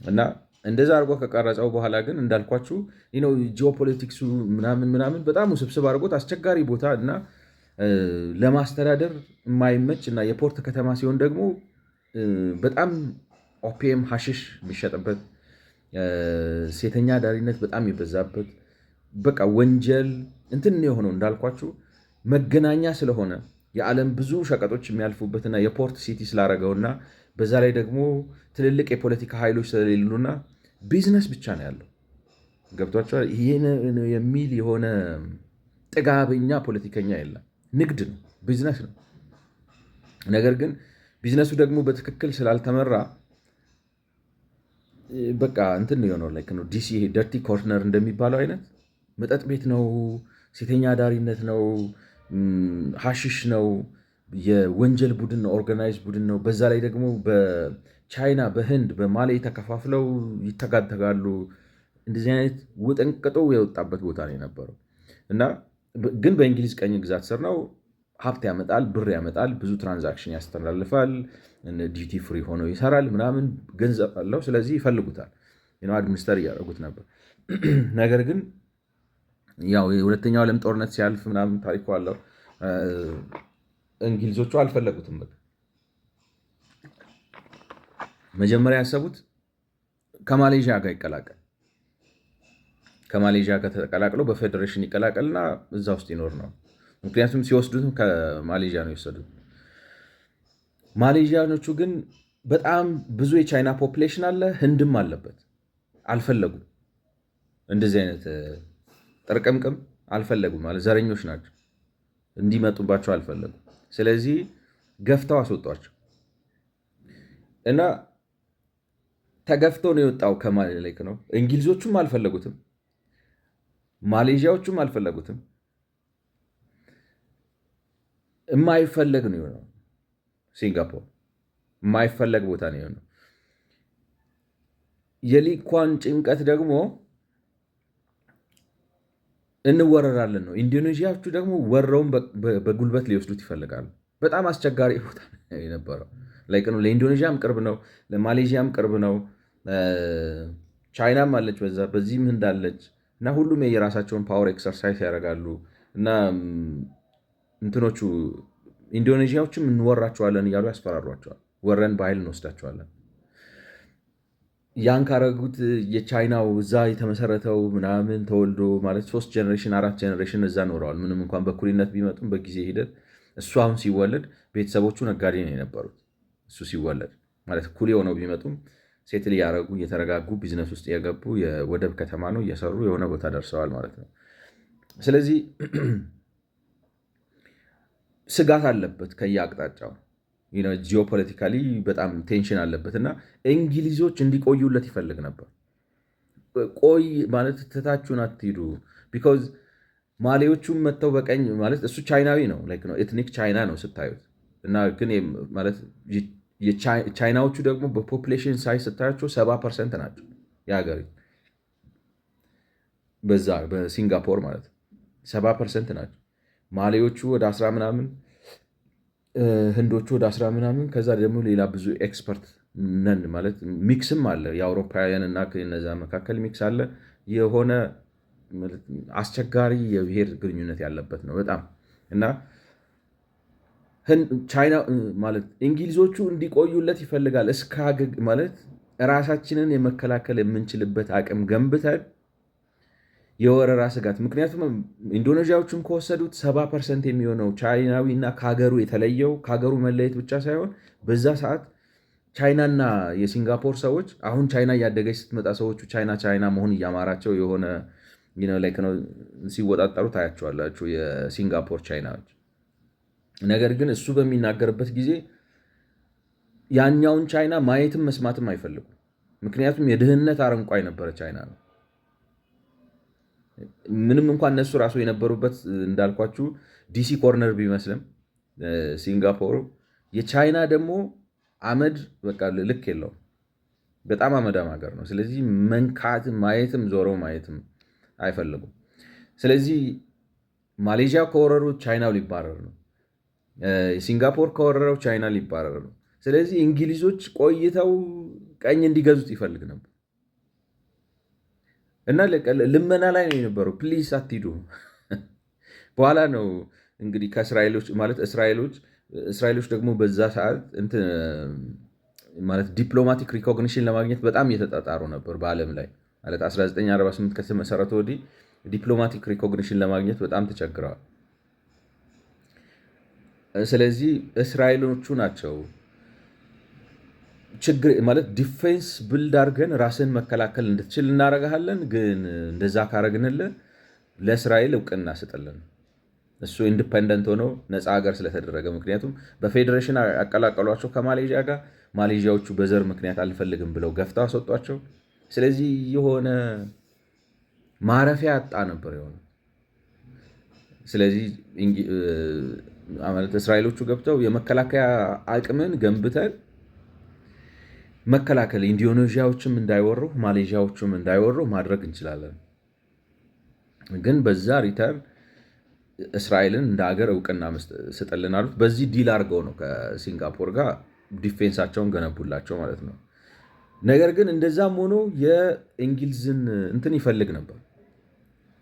እና እንደዛ አድርጎ ከቀረጸው በኋላ ግን እንዳልኳችሁ ጂኦፖለቲክሱ ምናምን በጣም ውስብስብ አድርጎት አስቸጋሪ ቦታ እና ለማስተዳደር የማይመች እና የፖርት ከተማ ሲሆን ደግሞ በጣም ኦፒየም ሐሽሽ የሚሸጥበት ሴተኛ ዳሪነት በጣም የበዛበት በቃ ወንጀል እንትን የሆነው እንዳልኳችሁ መገናኛ ስለሆነ የዓለም ብዙ ሸቀጦች የሚያልፉበትና የፖርት ሲቲ ስላደረገውና በዛ ላይ ደግሞ ትልልቅ የፖለቲካ ኃይሎች ስለሌሉና ቢዝነስ ብቻ ነው ያለው። ገብቷቸዋል። ይሄ የሚል የሆነ ጥጋበኛ ፖለቲከኛ የለም። ንግድ ነው፣ ቢዝነስ ነው። ነገር ግን ቢዝነሱ ደግሞ በትክክል ስላልተመራ በቃ እንትን የሆነው ዲሲ ደርቲ ኮርነር እንደሚባለው አይነት መጠጥ ቤት ነው፣ ሴተኛ ዳሪነት ነው፣ ሐሽሽ ነው፣ የወንጀል ቡድን ነው፣ ኦርጋናይዝ ቡድን ነው። በዛ ላይ ደግሞ በቻይና በህንድ በማሌ ተከፋፍለው ይተጋተጋሉ። እንደዚህ አይነት ውጥንቅጡ የወጣበት ቦታ ነው የነበረው እና ግን በእንግሊዝ ቀኝ ግዛት ስር ነው። ሀብት ያመጣል፣ ብር ያመጣል፣ ብዙ ትራንዛክሽን ያስተላልፋል፣ ዲዩቲ ፍሪ ሆኖ ይሰራል ምናምን፣ ገንዘብ አለው። ስለዚህ ይፈልጉታል፣ አድሚኒስተር እያደረጉት ነበር። ነገር ግን ያው የሁለተኛው ዓለም ጦርነት ሲያልፍ ምናምን ታሪኩ አለው። እንግሊዞቹ አልፈለጉትም። በቃ መጀመሪያ ያሰቡት ከማሌዥያ ጋር ይቀላቀል፣ ከማሌዥያ ጋር ተቀላቅለው በፌዴሬሽን ይቀላቀልና እዛ ውስጥ ይኖር ነው። ምክንያቱም ሲወስዱትም ከማሌዥያ ነው የወሰዱት። ማሌዥያኖቹ ግን በጣም ብዙ የቻይና ፖፕሌሽን አለ፣ ህንድም አለበት። አልፈለጉም፣ እንደዚህ አይነት ጥርቅምቅም አልፈለጉም። ማለት ዘረኞች ናቸው፣ እንዲመጡባቸው አልፈለጉም። ስለዚህ ገፍተው አስወጧቸው እና ተገፍተው ነው የወጣው ከማሌክ ነው። እንግሊዞቹም አልፈለጉትም፣ ማሌዥያዎቹም አልፈለጉትም። የማይፈለግ ነው የሆነው። ሲንጋፖር የማይፈለግ ቦታ ነው የሆነው። የሊኳን ጭንቀት ደግሞ እንወረራለን ነው። ኢንዶኔዥያዎቹ ደግሞ ወረውን በጉልበት ሊወስዱት ይፈልጋሉ። በጣም አስቸጋሪ ቦታ የነበረው ለኢንዶኔዥያም ቅርብ ነው፣ ለማሌዥያም ቅርብ ነው። ቻይናም አለች በዚህም ህንድ አለች እና ሁሉም የራሳቸውን ፓወር ኤክሰርሳይዝ ያደርጋሉ እና እንትኖቹ ኢንዶኔዥያዎችም እንወራቸዋለን እያሉ ያስፈራሯቸዋል። ወረን በኃይል እንወስዳቸዋለን። ያን ካረጉት የቻይናው እዛ የተመሰረተው ምናምን ተወልዶ ማለት 3 ጀኔሬሽን 4 ጀኔሬሽን እዛ ኖረዋል። ምንም እንኳን በኩልነት ቢመጡም በጊዜ ሂደት እሱ አሁን ሲወለድ ቤተሰቦቹ ነጋዴ ነው የነበሩት። እሱ ሲወለድ ማለት ኩል የሆነው ቢመጡም ሴትል እያደረጉ እየተረጋጉ ቢዝነስ ውስጥ የገቡ የወደብ ከተማ ነው እየሰሩ የሆነ ቦታ ደርሰዋል ማለት ነው። ስለዚህ ስጋት አለበት ከየአቅጣጫው ጂኦፖለቲካሊ በጣም ቴንሽን አለበት እና እንግሊዞች እንዲቆዩለት ይፈልግ ነበር። ቆይ ማለት ትታችሁን አትሂዱ። ቢኮዝ ማሌዎቹም መጥተው በቀኝ ማለት እሱ ቻይናዊ ነው ኤትኒክ ቻይና ነው ስታዩት እና ግን ማለት ቻይናዎቹ ደግሞ በፖፕሌሽን ሳይዝ ስታያቸው 70% ናቸው የሀገሪቱ በዛ በሲንጋፖር ማለት 70% ናቸው። ማሌዎቹ ወደ 10 ምናምን፣ ህንዶቹ ወደ 10 ምናምን፣ ከዛ ደግሞ ሌላ ብዙ ኤክስፐርት ነን ማለት ሚክስም አለ የአውሮፓውያን እና ከነዛ መካከል ሚክስ አለ። የሆነ አስቸጋሪ የብሔር ግንኙነት ያለበት ነው በጣም እና ቻይና ማለት እንግሊዞቹ እንዲቆዩለት ይፈልጋል ማለት ራሳችንን የመከላከል የምንችልበት አቅም ገንብተን የወረራ ስጋት ምክንያቱም ኢንዶኔዥያዎቹን ከወሰዱት 70% የሚሆነው ቻይናዊ እና ከሀገሩ የተለየው ከሀገሩ መለየት ብቻ ሳይሆን በዛ ሰዓት ቻይናና የሲንጋፖር ሰዎች አሁን ቻይና እያደገች ስትመጣ ሰዎቹ ቻይና መሆን እያማራቸው የሆነ ሲወጣጠሩ ታያቸዋላችሁ የሲንጋፖር ቻይናዎች። ነገር ግን እሱ በሚናገርበት ጊዜ ያኛውን ቻይና ማየትም መስማትም አይፈልጉም። ምክንያቱም የድህነት አረንቋ የነበረ ቻይና ነው። ምንም እንኳን እነሱ ራሱ የነበሩበት እንዳልኳችሁ ዲሲ ኮርነር ቢመስልም ሲንጋፖሩ የቻይና ደግሞ አመድ በቃ ልክ የለውም። በጣም አመዳም ሀገር ነው። ስለዚህ መንካትም ማየትም ዞረው ማየትም አይፈልጉም። ስለዚህ ማሌዥያ ከወረሩ ቻይናው ሊባረር ነው። ሲንጋፖር ከወረረው ቻይና ሊባረር ነው። ስለዚህ እንግሊዞች ቆይተው ቀኝ እንዲገዙት ይፈልግ ነበር እና ልመና ላይ ነው የነበረው። ፕሊስ አትሂዱ። በኋላ ነው እንግዲህ ከእስራኤሎች ማለት እስራኤሎች ደግሞ በዛ ሰዓት ማለት ዲፕሎማቲክ ሪኮግኒሽን ለማግኘት በጣም እየተጣጣሩ ነበር በዓለም ላይ ማለት 1948 ከተመሰረተ ወዲህ ዲፕሎማቲክ ሪኮግኒሽን ለማግኘት በጣም ተቸግረዋል። ስለዚህ እስራኤሎቹ ናቸው ችግር ማለት ዲፌንስ ብልድ አድርገን ራስን መከላከል እንድትችል እናደርግሃለን፣ ግን እንደዛ ካረግንልህ ለእስራኤል እውቅና ስጥልን እሱ ኢንዲፐንደንት ሆኖ ነፃ ሀገር ስለተደረገ። ምክንያቱም በፌዴሬሽን ያቀላቀሏቸው ከማሌዥያ ጋር ማሌዥያዎቹ በዘር ምክንያት አልፈልግም ብለው ገፍተው አስወጧቸው። ስለዚህ የሆነ ማረፊያ ያጣ ነበር የሆነ። ስለዚህ እስራኤሎቹ ገብተው የመከላከያ አቅምን ገንብተን መከላከል ኢንዶኔዥያዎችም እንዳይወሩ ማሌዥያዎችም እንዳይወሩ ማድረግ እንችላለን፣ ግን በዛ ሪተርን እስራኤልን እንደ ሀገር እውቅና ስጥልን አሉት። በዚህ ዲል አድርገው ነው ከሲንጋፖር ጋር ዲፌንሳቸውን ገነቡላቸው ማለት ነው። ነገር ግን እንደዛም ሆኖ የእንግሊዝን እንትን ይፈልግ ነበር።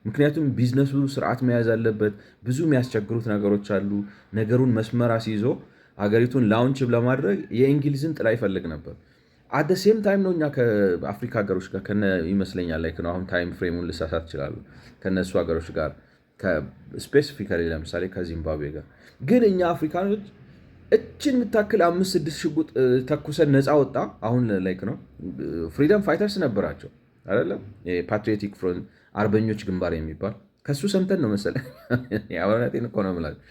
ምክንያቱም ቢዝነሱ ስርዓት መያዝ አለበት። ብዙ የሚያስቸግሩት ነገሮች አሉ። ነገሩን መስመር አስይዞ ሀገሪቱን ላውንች ለማድረግ የእንግሊዝን ጥላ ይፈልግ ነበር። አደ ሴም ታይም ነው እኛ ከአፍሪካ ሀገሮች ጋር ይመስለኛል ላይ አሁን ታይም ፍሬሙን ልሳሳት ይችላሉ ከነሱ ሀገሮች ጋር ስፔሲፊካሊ ለምሳሌ ከዚምባብዌ ጋር ግን እኛ አፍሪካኖች እችን የምታክል 5-6 ሽጉጥ ተኩሰን ነፃ ወጣ። አሁን ላይክ ነው ፍሪደም ፋይተርስ ነበራቸው አይደለም? የፓትሪዮቲክ ፍሮንት አርበኞች ግንባር የሚባል ከሱ ሰምተን ነው መሰለኝ የአሁነቴን እኮ ነው የምላቸው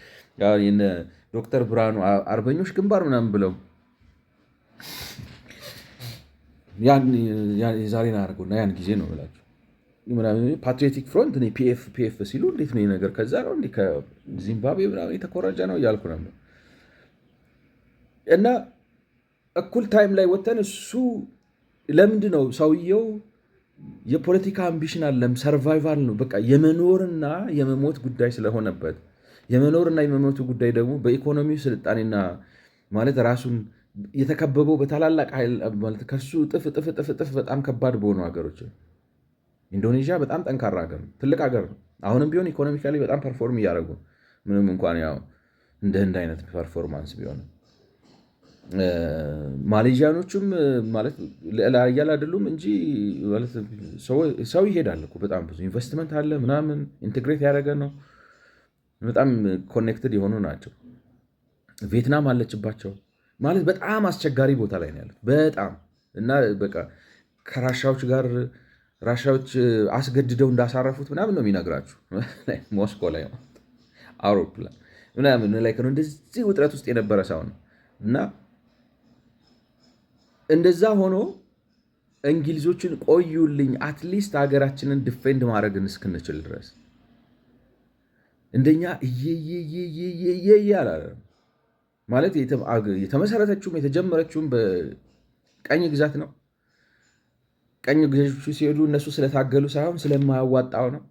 ዶክተር ብርሃኑ አርበኞች ግንባር ምናምን ብለው የዛሬን አድርገውና ያን ጊዜ ነው የምላቸው ፓትሪዮቲክ ፍሮንት ፒኤፍ ሲሉ እንዴት ነው ነገር ከዛ ነው እንዲ ከዚምባብዌ ምናምን የተኮረጀ ነው እያልኩ ነበር። እና እኩል ታይም ላይ ወተን እሱ ለምንድን ነው ሰውየው የፖለቲካ አምቢሽን አለም፣ ሰርቫይቫል ነው። በቃ የመኖርና የመሞት ጉዳይ ስለሆነበት የመኖርና የመሞቱ ጉዳይ ደግሞ በኢኮኖሚው ስልጣኔና ማለት ራሱን የተከበበው በታላላቅ ኃይል ማለት ከሱ እጥፍ በጣም ከባድ በሆኑ ሀገሮች ኢንዶኔዥያ በጣም ጠንካራ ሀገር ነው፣ ትልቅ ሀገር ነው። አሁንም ቢሆን ኢኮኖሚካሊ በጣም ፐርፎርም እያደረጉ ምንም እንኳን ያው እንደ ህንድ አይነት ፐርፎርማንስ ቢሆንም ማሌዥያኖቹም ማለት ላያል አይደሉም እንጂ ሰው ይሄዳል እኮ በጣም ብዙ ኢንቨስትመንት አለ ምናምን ኢንቴግሬት ያደረገ ነው። በጣም ኮኔክትድ የሆኑ ናቸው። ቪየትናም አለችባቸው ማለት በጣም አስቸጋሪ ቦታ ላይ ነው ያሉት በጣም እና በቃ ከራሻዎች ጋር ራሻዎች አስገድደው እንዳሳረፉት ምናምን ነው የሚነግራችሁ። ሞስኮ ላይ አውሮፕላን ምናምን ላይ እንደዚህ ውጥረት ውስጥ የነበረ ሰው ነው እና እንደዛ ሆኖ እንግሊዞችን ቆዩልኝ አትሊስት ሀገራችንን ዲፌንድ ማድረግን እስክንችል ድረስ እንደኛ እየየየየየ ማለት የተመሰረተችውም የተጀመረችውም በቀኝ ግዛት ነው። ቀኝ ግዛቶቹ ሲሄዱ እነሱ ስለታገሉ ሳይሆን ስለማያዋጣው ነው።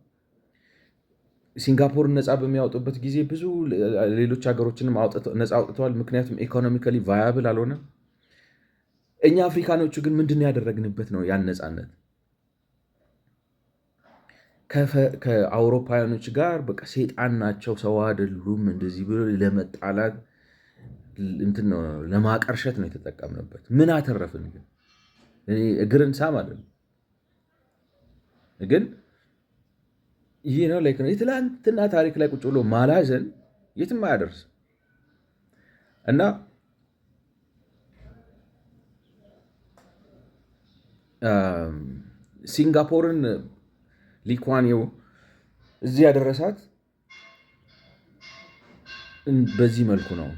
ሲንጋፖርን ነፃ በሚያወጡበት ጊዜ ብዙ ሌሎች ሀገሮችንም ነፃ አውጥተዋል። ምክንያቱም ኢኮኖሚካሊ ቫያብል አልሆነም። እኛ አፍሪካኖቹ ግን ምንድን ያደረግንበት ነው ያን ነፃነት ከአውሮፓውያኖች ጋር በቃ ሴጣን ናቸው ሰው አይደሉም እንደዚህ ብሎ ለመጣላት ለማቀርሸት ነው የተጠቀምንበት። ምን አተረፍን ግን? እግርን ሳም አይደለም ግን ይህ ነው ላይ የትላንትና ታሪክ ላይ ቁጭ ብሎ ማላዘን የትም አያደርስ እና ሲንጋፖርን ሊኳንየው እዚህ ያደረሳት በዚህ መልኩ ነው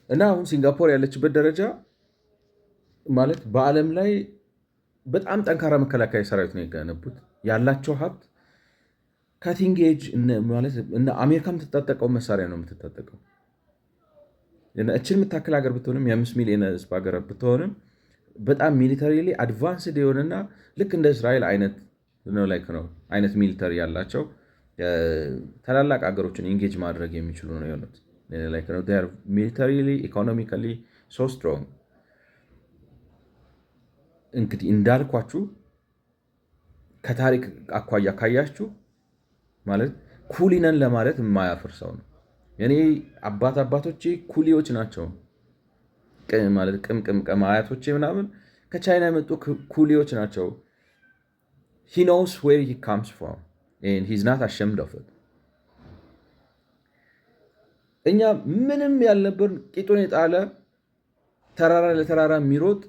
እና አሁን ሲንጋፖር ያለችበት ደረጃ ማለት በዓለም ላይ በጣም ጠንካራ መከላከያ ሰራዊት ነው የገነቡት። ያላቸው ሀብት ካቲንግ ኤጅ ማለት እና አሜሪካ የምትታጠቀው መሳሪያ ነው የምትታጠቀው። እችን የምታክል ሀገር ብትሆንም የ5 ሚሊዮን ህዝብ ሀገር ብትሆንም በጣም ሚሊተሪ አድቫንስድ የሆነና ልክ እንደ እስራኤል አይነት አይነት ሚሊተሪ ያላቸው ታላላቅ ሀገሮችን ኢንጌጅ ማድረግ የሚችሉ ነው የሆኑት። ሚሊተሪ ኢኮኖሚካሊ ሶ ስትሮንግ። እንግዲህ እንዳልኳችሁ ከታሪክ አኳያ ካያችሁ ማለት ኩሊነን ለማለት የማያፍር ሰው ነው። እኔ አባቶቼ ኩሊዎች ናቸው ማለት ቅምቅም አያቶቼ ምናምን ከቻይና የመጡ ኩሊዎች ናቸው። he knows where he comes from and he's not ashamed of it። እኛ ምንም ያልነበርን ቂጡን የጣለ ተራራ ለተራራ የሚሮጥ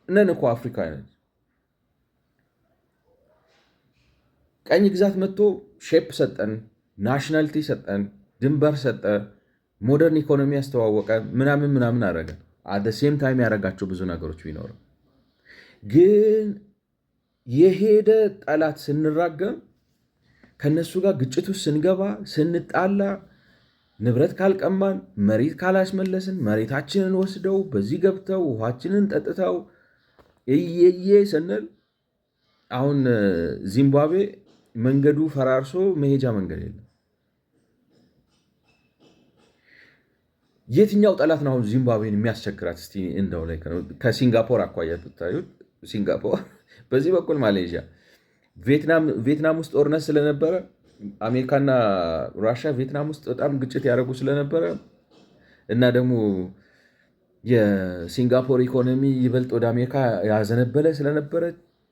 ነን እኮ አፍሪካውያን። ቀኝ ግዛት መጥቶ ሼፕ ሰጠን፣ ናሽናሊቲ ሰጠን፣ ድንበር ሰጠ፣ ሞደርን ኢኮኖሚ ያስተዋወቀ ምናምን አደረገ። አደ ሴም ታይም ያደረጋቸው ብዙ ነገሮች ቢኖርም ግን የሄደ ጠላት ስንራገም ከነሱ ጋር ግጭት ውስጥ ስንገባ ስንጣላ ንብረት ካልቀማን መሬት ካላስመለስን መሬታችንን ወስደው በዚህ ገብተው ውሃችንን ጠጥተው እየየ ስንል አሁን ዚምባብዌ መንገዱ ፈራርሶ መሄጃ መንገድ የለም። የትኛው ጠላት ነው አሁን ዚምባብዌን የሚያስቸግራት? እስቲ እንደው ላይ ከሲንጋፖር አኳያ ብታዩት ሲንጋፖር በዚህ በኩል ማሌዥያ፣ ቪየትናም ውስጥ ጦርነት ስለነበረ አሜሪካና ራሽያ ቪየትናም ውስጥ በጣም ግጭት ያደረጉ ስለነበረ እና ደግሞ የሲንጋፖር ኢኮኖሚ ይበልጥ ወደ አሜሪካ ያዘነበለ ስለነበረ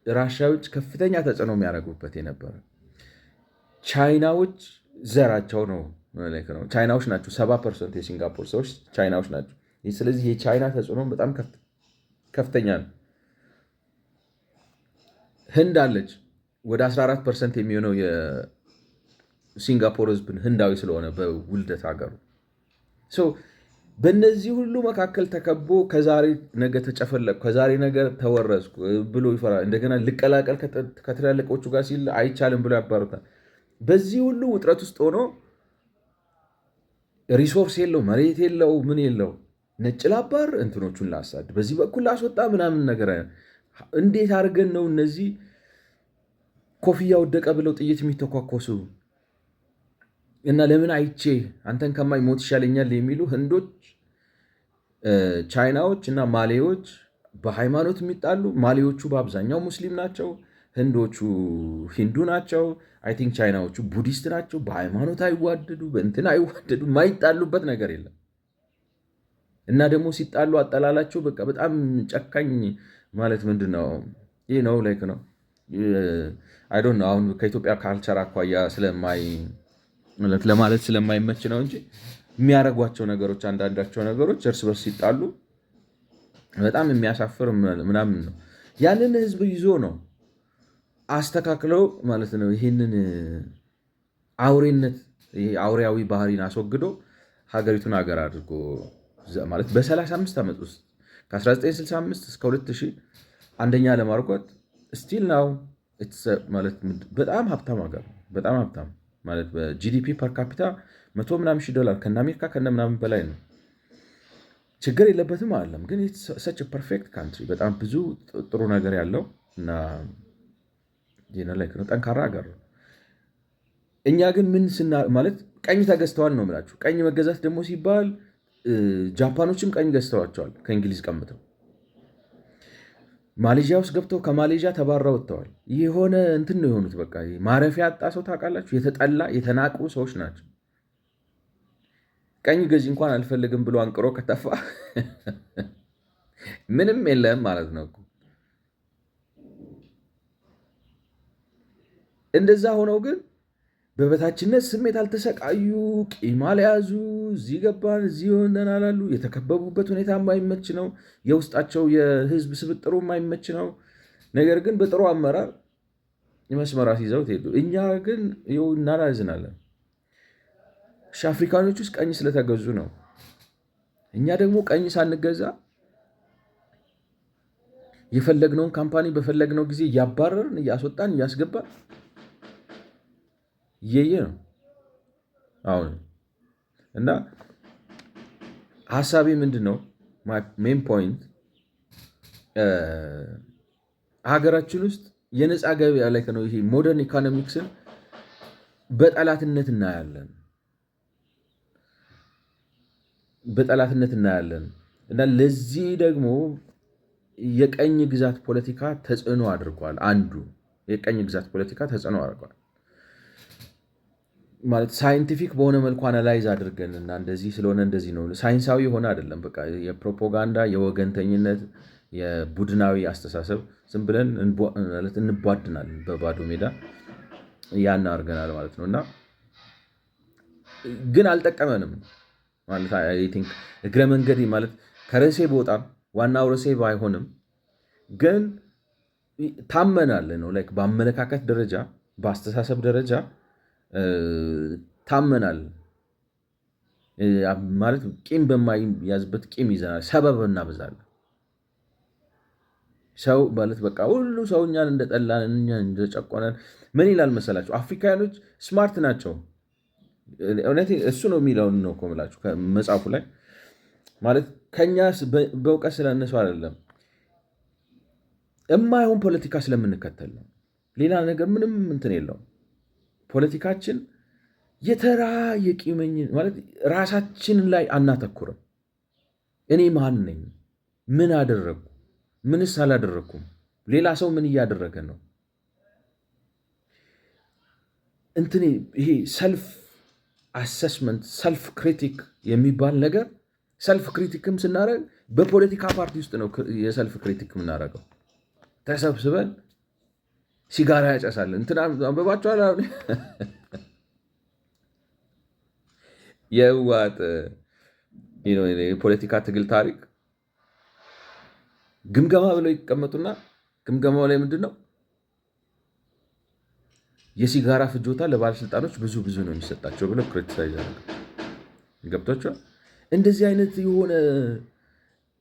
ራሽያዎች ከፍተኛ ተጽዕኖ የሚያደርጉበት የነበረ። ቻይናዎች ዘራቸው ነው። ቻይናዎች ናቸው 70% የሲንጋፖር ሰዎች ቻይናዎች ናቸው። ስለዚህ የቻይና ተጽዕኖ በጣም ከፍተኛ ነው። ህንድ አለች። ወደ 14% የሚሆነው የሲንጋፖር ህዝብን ህንዳዊ ስለሆነ በውልደት ሀገሩ። በእነዚህ ሁሉ መካከል ተከቦ ከዛሬ ነገ ተጨፈለቅ ከዛሬ ነገ ተወረስኩ ብሎ ይፈራል። እንደገና ልቀላቀል ከትላልቆቹ ጋር ሲል አይቻልም ብሎ ያባሩታል። በዚህ ሁሉ ውጥረት ውስጥ ሆኖ ሪሶርስ የለው፣ መሬት የለው፣ ምን የለው፣ ነጭ ላባር እንትኖቹን ላሳድ፣ በዚህ በኩል ላስወጣ ምናምን ነገር እንዴት አድርገን ነው እነዚህ ኮፍያ ወደቀ ብለው ጥይት የሚተኳኮሱ እና ለምን አይቼ አንተን ከማይ ሞት ይሻለኛል የሚሉ ህንዶች፣ ቻይናዎች እና ማሌዎች በሃይማኖት የሚጣሉ። ማሌዎቹ በአብዛኛው ሙስሊም ናቸው። ህንዶቹ ሂንዱ ናቸው። አይ ቲንክ ቻይናዎቹ ቡዲስት ናቸው። በሃይማኖት አይዋደዱ፣ በእንትን አይዋደዱ፣ የማይጣሉበት ነገር የለም። እና ደግሞ ሲጣሉ አጠላላቸው በቃ በጣም ጨካኝ ማለት ምንድን ነው ይህ ነው ላይክ ነው አይ ዶንት ኖ። አሁን ከኢትዮጵያ ካልቸር አኳያ ለማለት ስለማይመች ነው እንጂ የሚያደርጓቸው ነገሮች አንዳንዳቸው ነገሮች እርስ በርስ ሲጣሉ በጣም የሚያሳፍር ምናምን ነው። ያንን ህዝብ ይዞ ነው አስተካክለው ማለት ነው ይህንን አውሬነት አውሬያዊ ባህሪን አስወግዶ ሀገሪቱን ሀገር አድርጎ ማለት በ35 ዓመት ውስጥ ከ1965 እስከ 2000 አንደኛ ለማርኮት ስቲል ናው ማለት በጣም ሀብታም ሀገር ነው። በጣም ሀብታም ማለት በጂዲፒ ፐር ካፒታ $100 ምናምን ሺህ ከነ አሜሪካ ከነ ምናምን በላይ ነው። ችግር የለበትም አለም። ግን ሰች ፐርፌክት ካንትሪ በጣም ብዙ ጥሩ ነገር ያለው እና ጠንካራ ሀገር ነው። እኛ ግን ምን ማለት ቀኝ ተገዝተዋል ነው የምላችሁ። ቀኝ መገዛት ደግሞ ሲባል ጃፓኖችም ቀኝ ገዝተዋቸዋል ከእንግሊዝ ቀምተው። ማሌዥያ ውስጥ ገብተው ከማሌዥያ ተባረው ወጥተዋል። የሆነ እንትን ነው የሆኑት። በቃ ማረፊያ ያጣ ሰው ታውቃላችሁ። የተጠላ የተናቁ ሰዎች ናቸው። ቀኝ ገዢ እንኳን አልፈልግም ብሎ አንቅሮ ከተፋ ምንም የለም ማለት ነው። እንደዛ ሆነው ግን በበታችነት ስሜት አልተሰቃዩ፣ ቂም አልያዙ። እዚህ ገባን እዚህ ሆነን አላሉ። የተከበቡበት ሁኔታ የማይመች ነው። የውስጣቸው የህዝብ ስብጥሩ የማይመች ነው። ነገር ግን በጥሩ አመራር መስመራት ይዘው ሄዱ። እኛ ግን ይኸው እናላዝናለን። አፍሪካኖች ውስጥ ቀኝ ስለተገዙ ነው። እኛ ደግሞ ቀኝ ሳንገዛ የፈለግነውን ካምፓኒ በፈለግነው ጊዜ እያባረርን እያስወጣን እያስገባን እየየ ነው አሁን። እና ሀሳቤ ምንድን ነው? ሜን ፖይንት ሀገራችን ውስጥ የነፃ ገበያ ላይ ነው። ይሄ ሞደርን ኢኮኖሚክስን በጠላትነት እናያለን እና ለዚህ ደግሞ የቀኝ ግዛት ፖለቲካ ተጽዕኖ አድርጓል። አንዱ የቀኝ ግዛት ፖለቲካ ተጽዕኖ አድርጓል ማለት ሳይንቲፊክ በሆነ መልኩ አናላይዝ አድርገን እና እንደዚህ ስለሆነ እንደዚህ ነው። ሳይንሳዊ የሆነ አይደለም። በቃ የፕሮፓጋንዳ የወገንተኝነት የቡድናዊ አስተሳሰብ ዝም ብለን እንቧድናለን በባዶ ሜዳ ያን አድርገናል ማለት ነው። እና ግን አልጠቀመንም ማለት አይ ቲንክ እግረ መንገድ ማለት ከርዕሴ በወጣም ዋናው ርዕሴ ባይሆንም ግን ታመናል ነው ላይክ በአመለካከት ደረጃ በአስተሳሰብ ደረጃ ታመናል ማለት ቂም በማይያዝበት ቂም ይዘናል። ሰበብ እናበዛለን። ሰው ማለት በቃ ሁሉ ሰው እኛን እንደጠላን እኛን እንደጨቆነን ምን ይላል መሰላችሁ? አፍሪካኖች ስማርት ናቸው። እሱ ነው የሚለውን ነው እኮ የምላችሁ መጽሐፉ ላይ ማለት ከኛ በእውቀት ስለነሱ አይደለም፣ የማይሆን ፖለቲካ ስለምንከተል ነው። ሌላ ነገር ምንም እንትን የለውም። ፖለቲካችን የተራ የቂመኝ ማለት ራሳችንን ላይ አናተኩርም። እኔ ማን ነኝ? ምን አደረግኩ? ምንስ አላደረግኩም? ሌላ ሰው ምን እያደረገ ነው? እንትን ይሄ ሰልፍ አሰስመንት ሰልፍ ክሪቲክ የሚባል ነገር ሰልፍ ክሪቲክም ስናደርግ በፖለቲካ ፓርቲ ውስጥ ነው የሰልፍ ክሪቲክ የምናደርገው። ተሰብስበን ሲጋራ ያጨሳለን። እንትና አንበባችኋል የህወሓት የፖለቲካ ትግል ታሪክ ግምገማ ብለው ይቀመጡና ግምገማው ላይ ምንድን ነው የሲጋራ ፍጆታ ለባለስልጣኖች ብዙ ነው የሚሰጣቸው ብለው ክሪቲሳይዝ ገብቷቸዋል። እንደዚህ አይነት የሆነ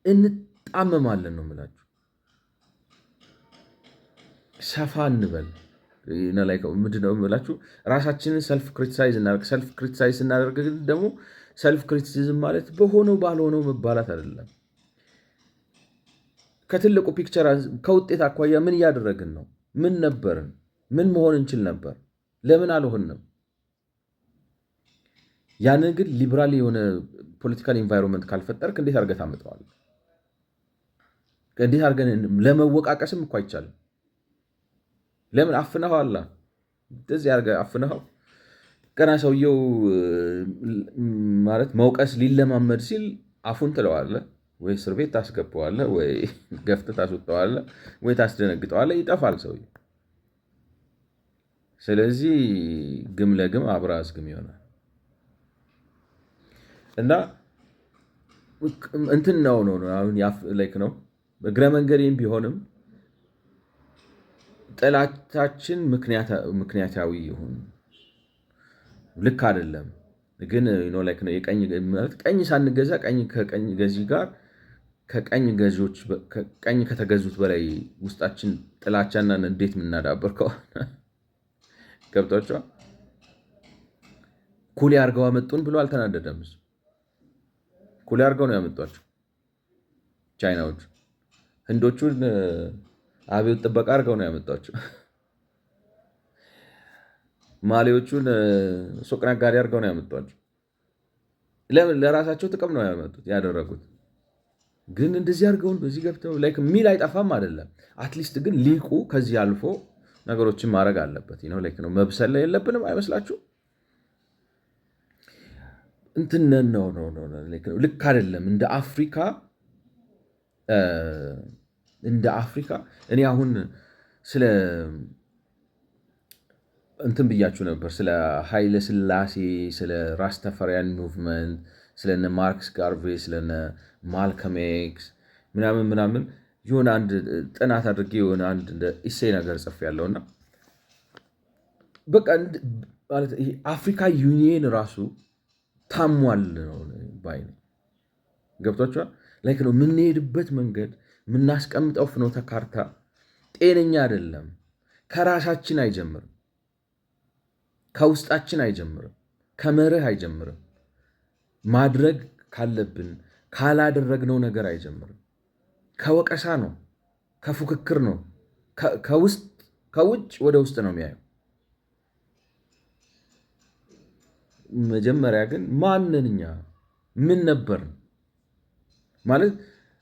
እንጣመማለን ነው የምላችሁ። ሰፋ እንበል ምንድነው የምላችሁ ራሳችንን ሰልፍ ክሪቲሳይዝ እናደርግ። ሰልፍ ክሪቲሳይዝ እናደርግ ደግሞ ሰልፍ ክሪቲሲዝም ማለት በሆነው ባልሆነው መባላት አይደለም። ከትልቁ ፒክቸር ከውጤት አኳያ ምን እያደረግን ነው? ምን ነበርን? ምን መሆን እንችል ነበር? ለምን አልሆንም? ያንን ግን ሊበራል የሆነ ፖለቲካል ኢንቫይሮንመንት ካልፈጠርክ እንዴት አድርገህ ታመጣዋለህ? እንዴት አድርገን ለመወቃቀስም እኮ አይቻልም። ለምን አፍነኸው አላ እንደዚህ አድርገህ አፍነኸው ገና ሰውየው ማለት መውቀስ ሊለማመድ ሲል አፉን ትለዋለህ፣ ወይ እስር ቤት ታስገባዋለህ፣ ወይ ገፍተህ ታስወጣዋለህ፣ ወይ ታስደነግጠዋለህ፣ ይጠፋል ሰውየው። ስለዚህ ግም ለግም አብራስ ግም ይሆናል እና እንትን ነው አሁን ላይክ ነው እግረ መንገዴም ቢሆንም ጠላታችን ምክንያታዊ ይሁን ልክ አይደለም። ግን ቀኝ ሳንገዛ ከቀኝ ገዢ ጋር ቀኝ ከተገዙት በላይ ውስጣችን ጥላቻና እንዴት የምናዳበር ከሆነ ገብቷቸዋል። ኩሊ አድርገው አመጡን ብሎ አልተናደደም። ኩሊ አድርገው ነው ያመጧቸው ቻይናዎች። ህንዶቹን አብዮት ጥበቃ አድርገው ነው ያመጧቸው። ማሌዎቹን ሱቅ ነጋዴ አድርገው ነው ያመጧቸው። ለምን? ለራሳቸው ጥቅም ነው ያደረጉት። ግን እንደዚህ አድርገውን በዚህ ገብተው ላይክ ሚል አይጠፋም አይደለም። አትሊስት ግን ሊቁ ከዚህ አልፎ ነገሮችን ማድረግ አለበት። ላይክ ነው መብሰል ላይ የለብንም አይመስላችሁ? እንትነን ነው ልክ አይደለም። እንደ አፍሪካ እኔ አሁን ስለ እንትን ብያችሁ ነበር፣ ስለ ኃይለ ሥላሴ፣ ስለ ራስተፈሪያን ሙቭመንት፣ ስለነ ማርክስ ጋርቬ፣ ስለነ ማልከም ኤክስ ምናምን የሆነ አንድ ጥናት አድርጌ የሆነ አንድ እንደ ኢሴይ ነገር ጽፌያለሁና በቃ ማለት አፍሪካ ዩኒየን ራሱ ታሟል ነው ባይ ነው። ገብቷችኋል? ላይክ ነው የምንሄድበት መንገድ የምናስቀምጠው ፍኖተ ካርታ ጤነኛ አይደለም። ከራሳችን አይጀምርም፣ ከውስጣችን አይጀምርም፣ ከመርህ አይጀምርም። ማድረግ ካለብን ካላደረግነው ነገር አይጀምርም። ከወቀሳ ነው፣ ከፉክክር ነው፣ ከውጭ ወደ ውስጥ ነው የሚያየው። መጀመሪያ ግን ማንን እኛ ምን ነበርን ማለት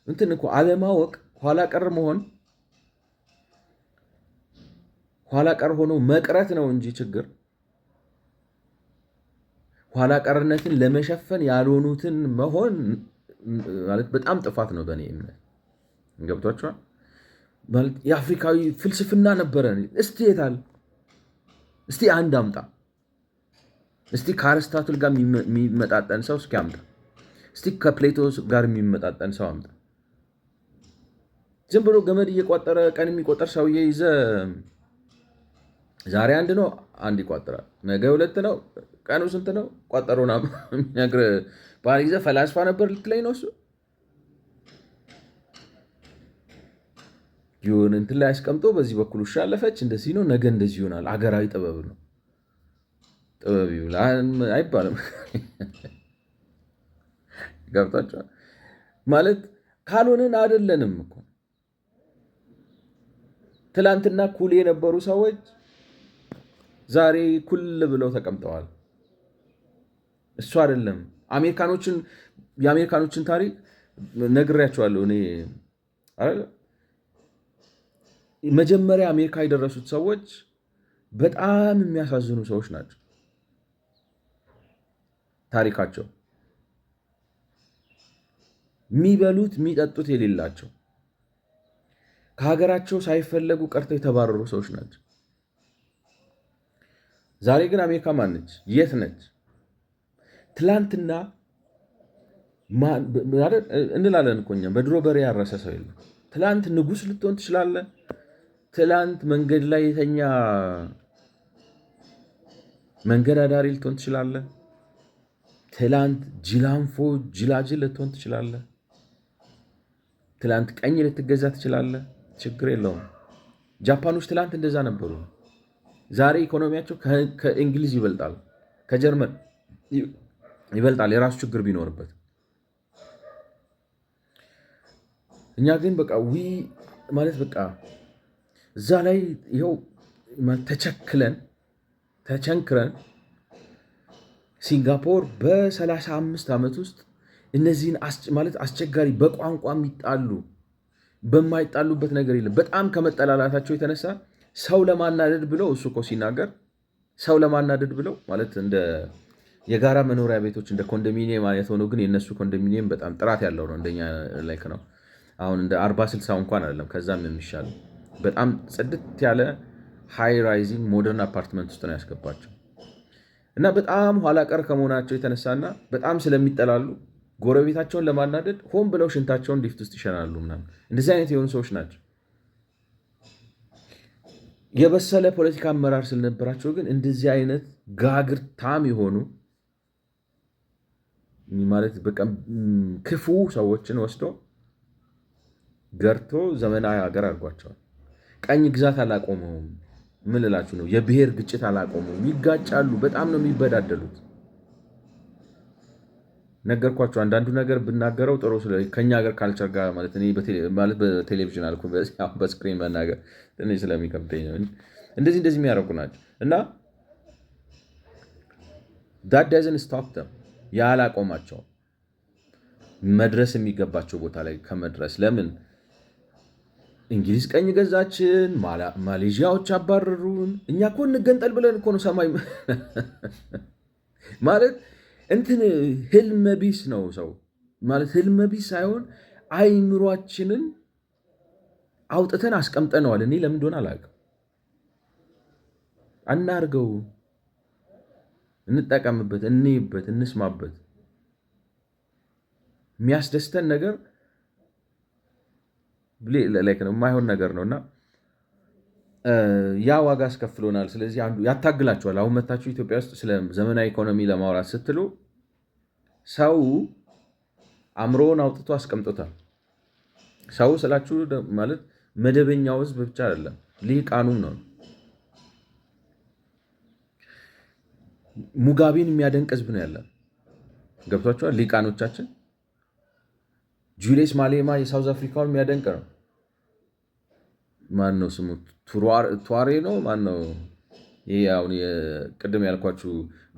እንትን እኮ አለማወቅ ኋላ ቀር መሆን ኋላ ቀር ሆኖ መቅረት ነው እንጂ ችግር ኋላ ቀርነትን ለመሸፈን ያልሆኑትን መሆን ማለት በጣም ጥፋት ነው በእኔ እምነት። ገብቷችኋል? ማለት የአፍሪካዊ ፍልስፍና ነበረ። እስቲ የታል? እስቲ አንድ አምጣ። እስቲ ከአርስታትል ጋር የሚመጣጠን ሰው እስኪ አምጣ። እስቲ ከፕሌቶ ጋር የሚመጣጠን ሰው አምጣ። ዝም ብሎ ገመድ እየቋጠረ ቀን የሚቆጠር ሰውዬ ይዘህ ዛሬ አንድ ነው አንድ ይቋጥራል፣ ነገ ሁለት ነው፣ ቀኑ ስንት ነው ቋጠሮና የሚነግርህ ባህል ይዘህ ፈላስፋ ነበር ልትለኝ ነው? እሱ ይሁን እንትን ላይ አስቀምጦ በዚህ በኩል ውሻ አለፈች እንደዚህ ነው፣ ነገ እንደዚህ ይሆናል። አገራዊ ጥበብ ነው ጥበብ አይባልም። ገብታችኋል? ማለት ካልሆንን አይደለንም እኮ ትላንትና ኩል የነበሩ ሰዎች ዛሬ ኩል ብለው ተቀምጠዋል። እሱ አይደለም። የአሜሪካኖችን ታሪክ ነግሬያቸዋለሁ እኔ አይደል? መጀመሪያ አሜሪካ የደረሱት ሰዎች በጣም የሚያሳዝኑ ሰዎች ናቸው። ታሪካቸው የሚበሉት የሚጠጡት የሌላቸው ከሀገራቸው ሳይፈለጉ ቀርተው የተባረሩ ሰዎች ናቸው። ዛሬ ግን አሜሪካ ማን ነች? የት ነች? ትላንትና እንላለን እኮ እኛ በድሮ በሬ ያረሰ ሰው የለም። ትላንት ንጉሥ ልትሆን ትችላለህ። ትላንት መንገድ ላይ የተኛ መንገድ አዳሪ ልትሆን ትችላለህ። ትላንት ጅላንፎ ጅላጅል ልትሆን ትችላለህ። ትላንት ቀኝ ልትገዛ ትችላለህ። ችግር የለውም። ጃፓኖች ትላንት እንደዛ ነበሩ። ዛሬ ኢኮኖሚያቸው ከእንግሊዝ ይበልጣል፣ ከጀርመን ይበልጣል፣ የራሱ ችግር ቢኖርበት። እኛ ግን በቃ ማለት በቃ እዛ ላይ ይኸው ተቸንክረን ሲንጋፖር በ35 ዓመት ውስጥ እነዚህን ማለት አስቸጋሪ በቋንቋ የሚጣሉ በማይጣሉበት ነገር የለም። በጣም ከመጠላላታቸው የተነሳ ሰው ለማናደድ ብለው እሱ እኮ ሲናገር ሰው ለማናደድ ብለው ማለት እንደ የጋራ መኖሪያ ቤቶች እንደ ኮንዶሚኒየም አይነት ሆኖ ግን የእነሱ ኮንዶሚኒየም በጣም ጥራት ያለው ነው። እንደኛ ላይክ ነው። አሁን እንደ 40-60 እንኳን አይደለም፣ ከዛም የሚሻለው በጣም ጽድት ያለ ሃይ ራይዚንግ ሞደርን አፓርትመንት ውስጥ ነው ያስገባቸው እና በጣም ኋላ ቀር ከመሆናቸው የተነሳና በጣም ስለሚጠላሉ ጎረቤታቸውን ለማናደድ ሆን ብለው ሽንታቸውን ሊፍት ውስጥ ይሸናሉ ምናምን። እንደዚህ አይነት የሆኑ ሰዎች ናቸው። የበሰለ ፖለቲካ አመራር ስለነበራቸው ግን እንደዚህ አይነት ጋግርታም የሆኑ ማለት በቃ ክፉ ሰዎችን ወስዶ ገርቶ ዘመናዊ ሀገር አድርጓቸዋል። ቀኝ ግዛት አላቆመውም። ምን ልላችሁ ነው? የብሔር ግጭት አላቆመውም። ይጋጫሉ። በጣም ነው የሚበዳደሉት። ነገርኳቸው። አንዳንዱ ነገር ብናገረው ጥሩ ከኛ ሀገር ካልቸር ጋር ማለት በቴሌቪዥን አልኩ በስክሪን መናገር ትንሽ ስለሚከብደኝ ነው። እንደዚህ የሚያደርጉ ናቸው እና that doesn't stop them ያላቆማቸው መድረስ የሚገባቸው ቦታ ላይ ከመድረስ ለምን እንግሊዝ ቀኝ ገዛችን፣ ማሌዥያዎች አባረሩን። እኛ እኮ እንገንጠል ብለን እኮ ነው ሰማይ ማለት እንትን ህልመ ቢስ ነው ሰው ማለት ህልመ ቢስ ሳይሆን አይምሯችንን አውጥተን አስቀምጠነዋል። እኔ ለምን እንደሆነ አላውቅም። አናርገው፣ እንጠቀምበት፣ እንይበት፣ እንስማበት። የሚያስደስተን ነገር ነው የማይሆን ነገር ነው እና ያ ዋጋ አስከፍሎናል። ስለዚህ አንዱ ያታግላችኋል። አሁን መታችሁ ኢትዮጵያ ውስጥ ስለ ዘመናዊ ኢኮኖሚ ለማውራት ስትሉ ሰው አእምሮውን አውጥቶ አስቀምጦታል። ሰው ስላችሁ ማለት መደበኛው ህዝብ ብቻ አይደለም፣ ሊቃኑም ነው። ሙጋቤን የሚያደንቅ ህዝብ ነው ያለን። ገብቷችኋል? ሊቃኖቻችን ጁሊየስ ማሌማ የሳውዝ አፍሪካውን የሚያደንቅ ነው። ማን ነው ስሙ? ቱዋሬ ነው ማን ነው? ይሄ አሁን ቅድም ያልኳችሁ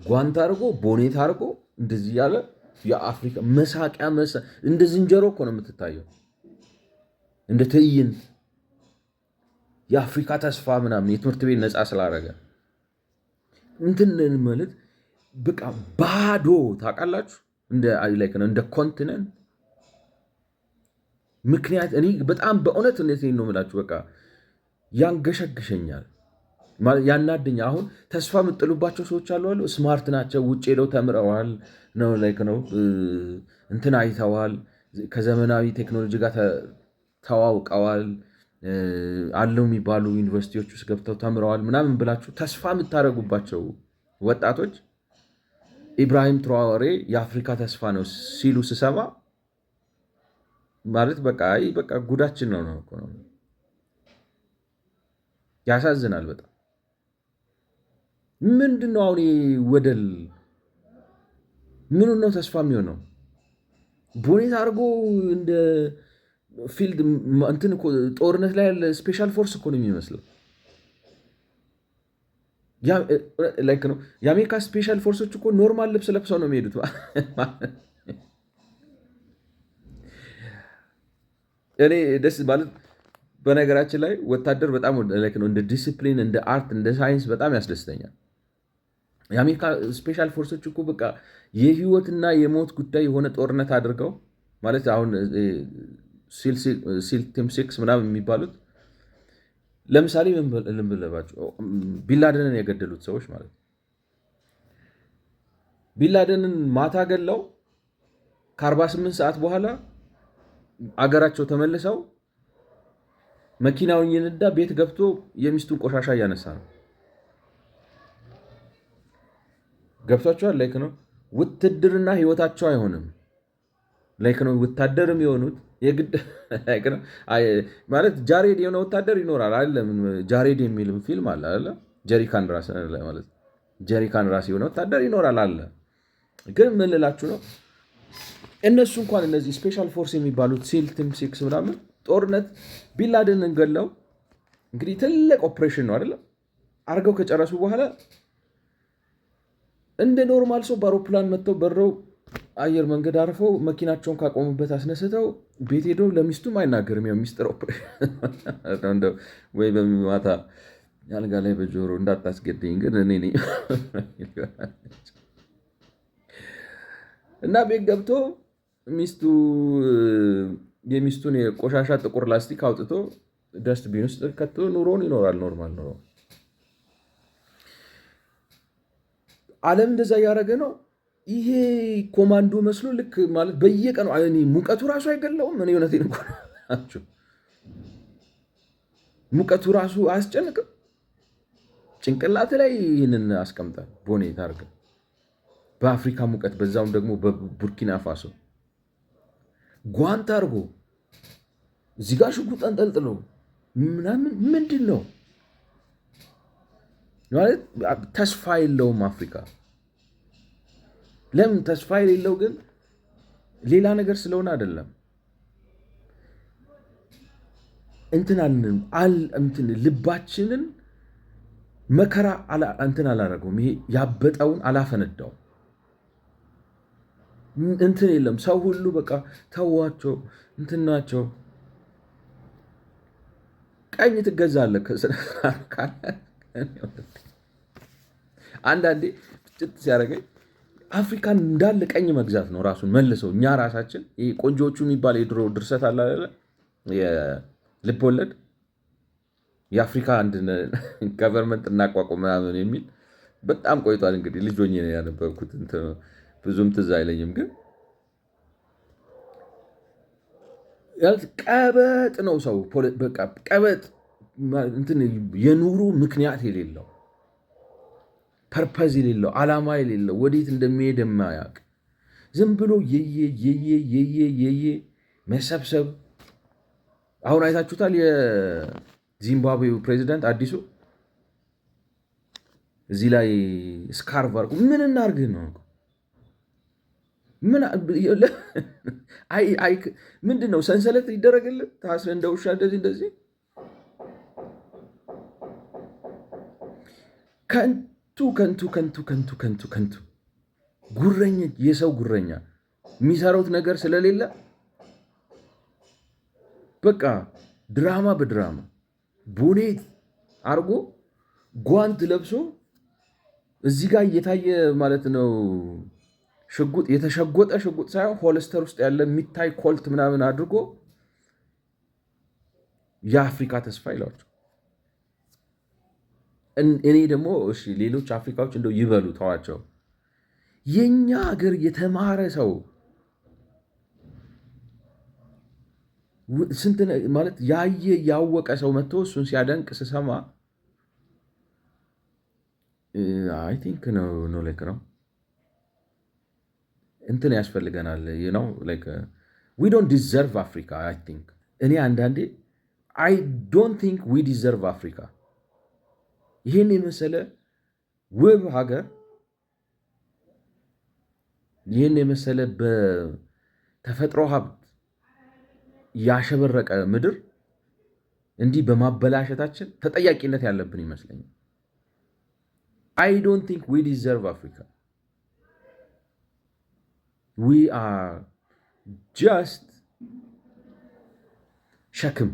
ጓንት አድርጎ ቦኔት አድርጎ እንደዚህ ያለ የአፍሪካ መሳቂያ እንደ ዝንጀሮ እኮ ነው የምትታየው፣ እንደ ትዕይንት የአፍሪካ ተስፋ ምናምን የትምህርት ቤት ነፃ ስላደረገ እንትን ማለት በቃ ባዶ ታውቃላችሁ፣ እንደ ኮንቲነንት። ምክንያት እኔ በጣም በእውነት እውነቴን ነው የምላችሁ፣ በቃ ያንገሸግሸኛል፣ ያናድኛ። አሁን ተስፋ የምጥሉባቸው ሰዎች አሉ፣ ስማርት ናቸው፣ ውጭ ሄደው ተምረዋል ነው እንትን አይተዋል፣ ከዘመናዊ ቴክኖሎጂ ጋር ተዋውቀዋል፣ አለው የሚባሉ ዩኒቨርሲቲዎች ውስጥ ገብተው ተምረዋል ምናምን ብላችሁ ተስፋ የምታደርጉባቸው ወጣቶች ኢብራሂም ትራኦሬ የአፍሪካ ተስፋ ነው ሲሉ ስሰማ ማለት በቃ ጉዳችን ነው። ያሳዝናል በጣም። ምንድን ነው አሁን ወደል ምኑን ነው ተስፋ የሚሆነው? ቦኔት አድርጎ እንደ ፊልድ እንትን ጦርነት ላይ ያለ ስፔሻል ፎርስ እኮ ነው የሚመስለው። ነው የአሜሪካ ስፔሻል ፎርሶች እኮ ኖርማል ልብስ ለብሰው ነው የሚሄዱት። እኔ ደስ ማለት በነገራችን ላይ ወታደር በጣም ነው እንደ ዲሲፕሊን፣ እንደ አርት፣ እንደ ሳይንስ በጣም ያስደስተኛል። የአሜሪካ ስፔሻል ፎርሶች እኮ በቃ የህይወትና የሞት ጉዳይ የሆነ ጦርነት አድርገው ማለት አሁን ሲል ቲም 6 ምናምን የሚባሉት ለምሳሌ ምን ብለባቸው ቢንላደንን የገደሉት ሰዎች ማለት ነው። ቢንላደንን ማታ ገለው ከ48 ሰዓት በኋላ አገራቸው ተመልሰው መኪናውን እየነዳ ቤት ገብቶ የሚስቱን ቆሻሻ እያነሳ ነው። ገብቷቸዋል። ላይክ ነው ውትድርና ህይወታቸው አይሆንም። ላይክ ነው ወታደርም የሆኑት የግድ ላይክ ነው ማለት ጃሬድ የሆነ ወታደር ይኖራል አይደለም። ጃሬድ የሚል ፊልም አለ አይደለ? ጀሪካን ራስ ማለት ጀሪካን ራስ የሆነ ወታደር ይኖራል አለ። ግን ምን ልላችሁ ነው እነሱ እንኳን እነዚህ ስፔሻል ፎርስ የሚባሉት ሴል ቲም 6 ምናምን ጦርነት ቢንላደንን ገለው እንግዲህ ትልቅ ኦፕሬሽን ነው አይደለም አድርገው ከጨረሱ በኋላ እንደ ኖርማል ሰው በአውሮፕላን መጥተው በረው አየር መንገድ አርፈው መኪናቸውን ካቆሙበት አስነስተው ቤት ሄዶ ለሚስቱም አይናገርም። ያው ሚስጥር ኦፕሬሽን ወይ በማታ አልጋ ላይ በጆሮ እንዳታስገድኝ ግን እኔ ነኝ እና ቤት ገብቶ የሚስቱን የቆሻሻ ጥቁር ላስቲክ አውጥቶ ደስት ቢን ውስጥ ከቶ ኑሮን ይኖራል። ኖርማል ኑሮ ዓለም እንደዛ እያደረገ ነው። ይሄ ኮማንዶ መስሎ ልክ ማለት በየቀኑ ሙቀቱ ራሱ አይገለውም። እኔ እውነቴን እኮ ናቸው። ሙቀቱ ራሱ አያስጨንቅም። ጭንቅላት ላይ ይህንን አስቀምጣል ቦኔት አድርገን በአፍሪካ ሙቀት፣ በዛውም ደግሞ በቡርኪና ፋሶ ጓንት አድርጎ እዚህ ጋር ሽጉጥ አንጠልጥሎ ምናምን ምንድን ነው ማለት? ተስፋ የለውም አፍሪካ። ለምን ተስፋ የሌለው ግን ሌላ ነገር ስለሆነ አይደለም። ልባችንን መከራ እንትን አላረገውም። ይሄ ያበጠውን አላፈነዳውም። እንትን የለም። ሰው ሁሉ በቃ ተዋቸው እንትን ናቸው። ቀኝ ትገዛለህ። አንዳንዴ ጭት ሲያደርገኝ አፍሪካን እንዳለ ቀኝ መግዛት ነው ራሱን መልሰው። እኛ ራሳችን ቆንጆቹ የሚባል የድሮ ድርሰት አለ የልብ ወለድ የአፍሪካ አንድ ገቨርንመንት እናቋቁም ምናምን የሚል በጣም ቆይቷል። እንግዲህ ልጅ ሆኜ ነው ያነበብኩት። ብዙም ትዝ አይለኝም፣ ግን ቀበጥ ነው ሰው። በቃ ቀበጥ የኑሮ ምክንያት የሌለው ፐርፐዝ የሌለው ዓላማ የሌለው ወዴት እንደሚሄድ የማያውቅ ዝም ብሎ የየ መሰብሰብ። አሁን አይታችሁታል። የዚምባብዌው ፕሬዚዳንት አዲሱ እዚህ ላይ ስካርቭ አድርጎ ምን እናርግህ ነው? ምንድን ነው? ሰንሰለት ይደረግልህ ታስረ እንደ ውሻ እንደዚህ ከንቱ ጉረኛ፣ የሰው ጉረኛ የሚሰሩት ነገር ስለሌለ በቃ ድራማ በድራማ ቦኔት አርጎ ጓንት ለብሶ እዚህ ጋር እየታየ ማለት ነው። ሽጉጥ የተሸጎጠ ሽጉጥ ሳይሆን ሆልስተር ውስጥ ያለ የሚታይ ኮልት ምናምን አድርጎ የአፍሪካ ተስፋ ይሏቸው። እኔ ደግሞ እሺ ሌሎች አፍሪካዎች እንደው ይበሉ ተዋቸው። የኛ ሀገር የተማረ ሰው ስንት ማለት ያወቀ ሰው መጥቶ እሱን ሲያደንቅ ስሰማ አይ ቲንክ ነው ልክ ነው እንትን ያስፈልገናል። ነው ዊ ዶንት ዲዘርቭ አፍሪካ። አይ ቲንክ እኔ አንዳንዴ አይ ዶንት ቲንክ ዊ ዲዘርቭ አፍሪካ። ይህን የመሰለ ውብ ሀገር፣ ይህን የመሰለ በተፈጥሮ ሀብት ያሸበረቀ ምድር እንዲህ በማበላሸታችን ተጠያቂነት ያለብን ይመስለኛል። አይ ዶንት ቲንክ ዊ ዲዘርቭ አፍሪካ። ዊ አር ጀስት ሸክም፣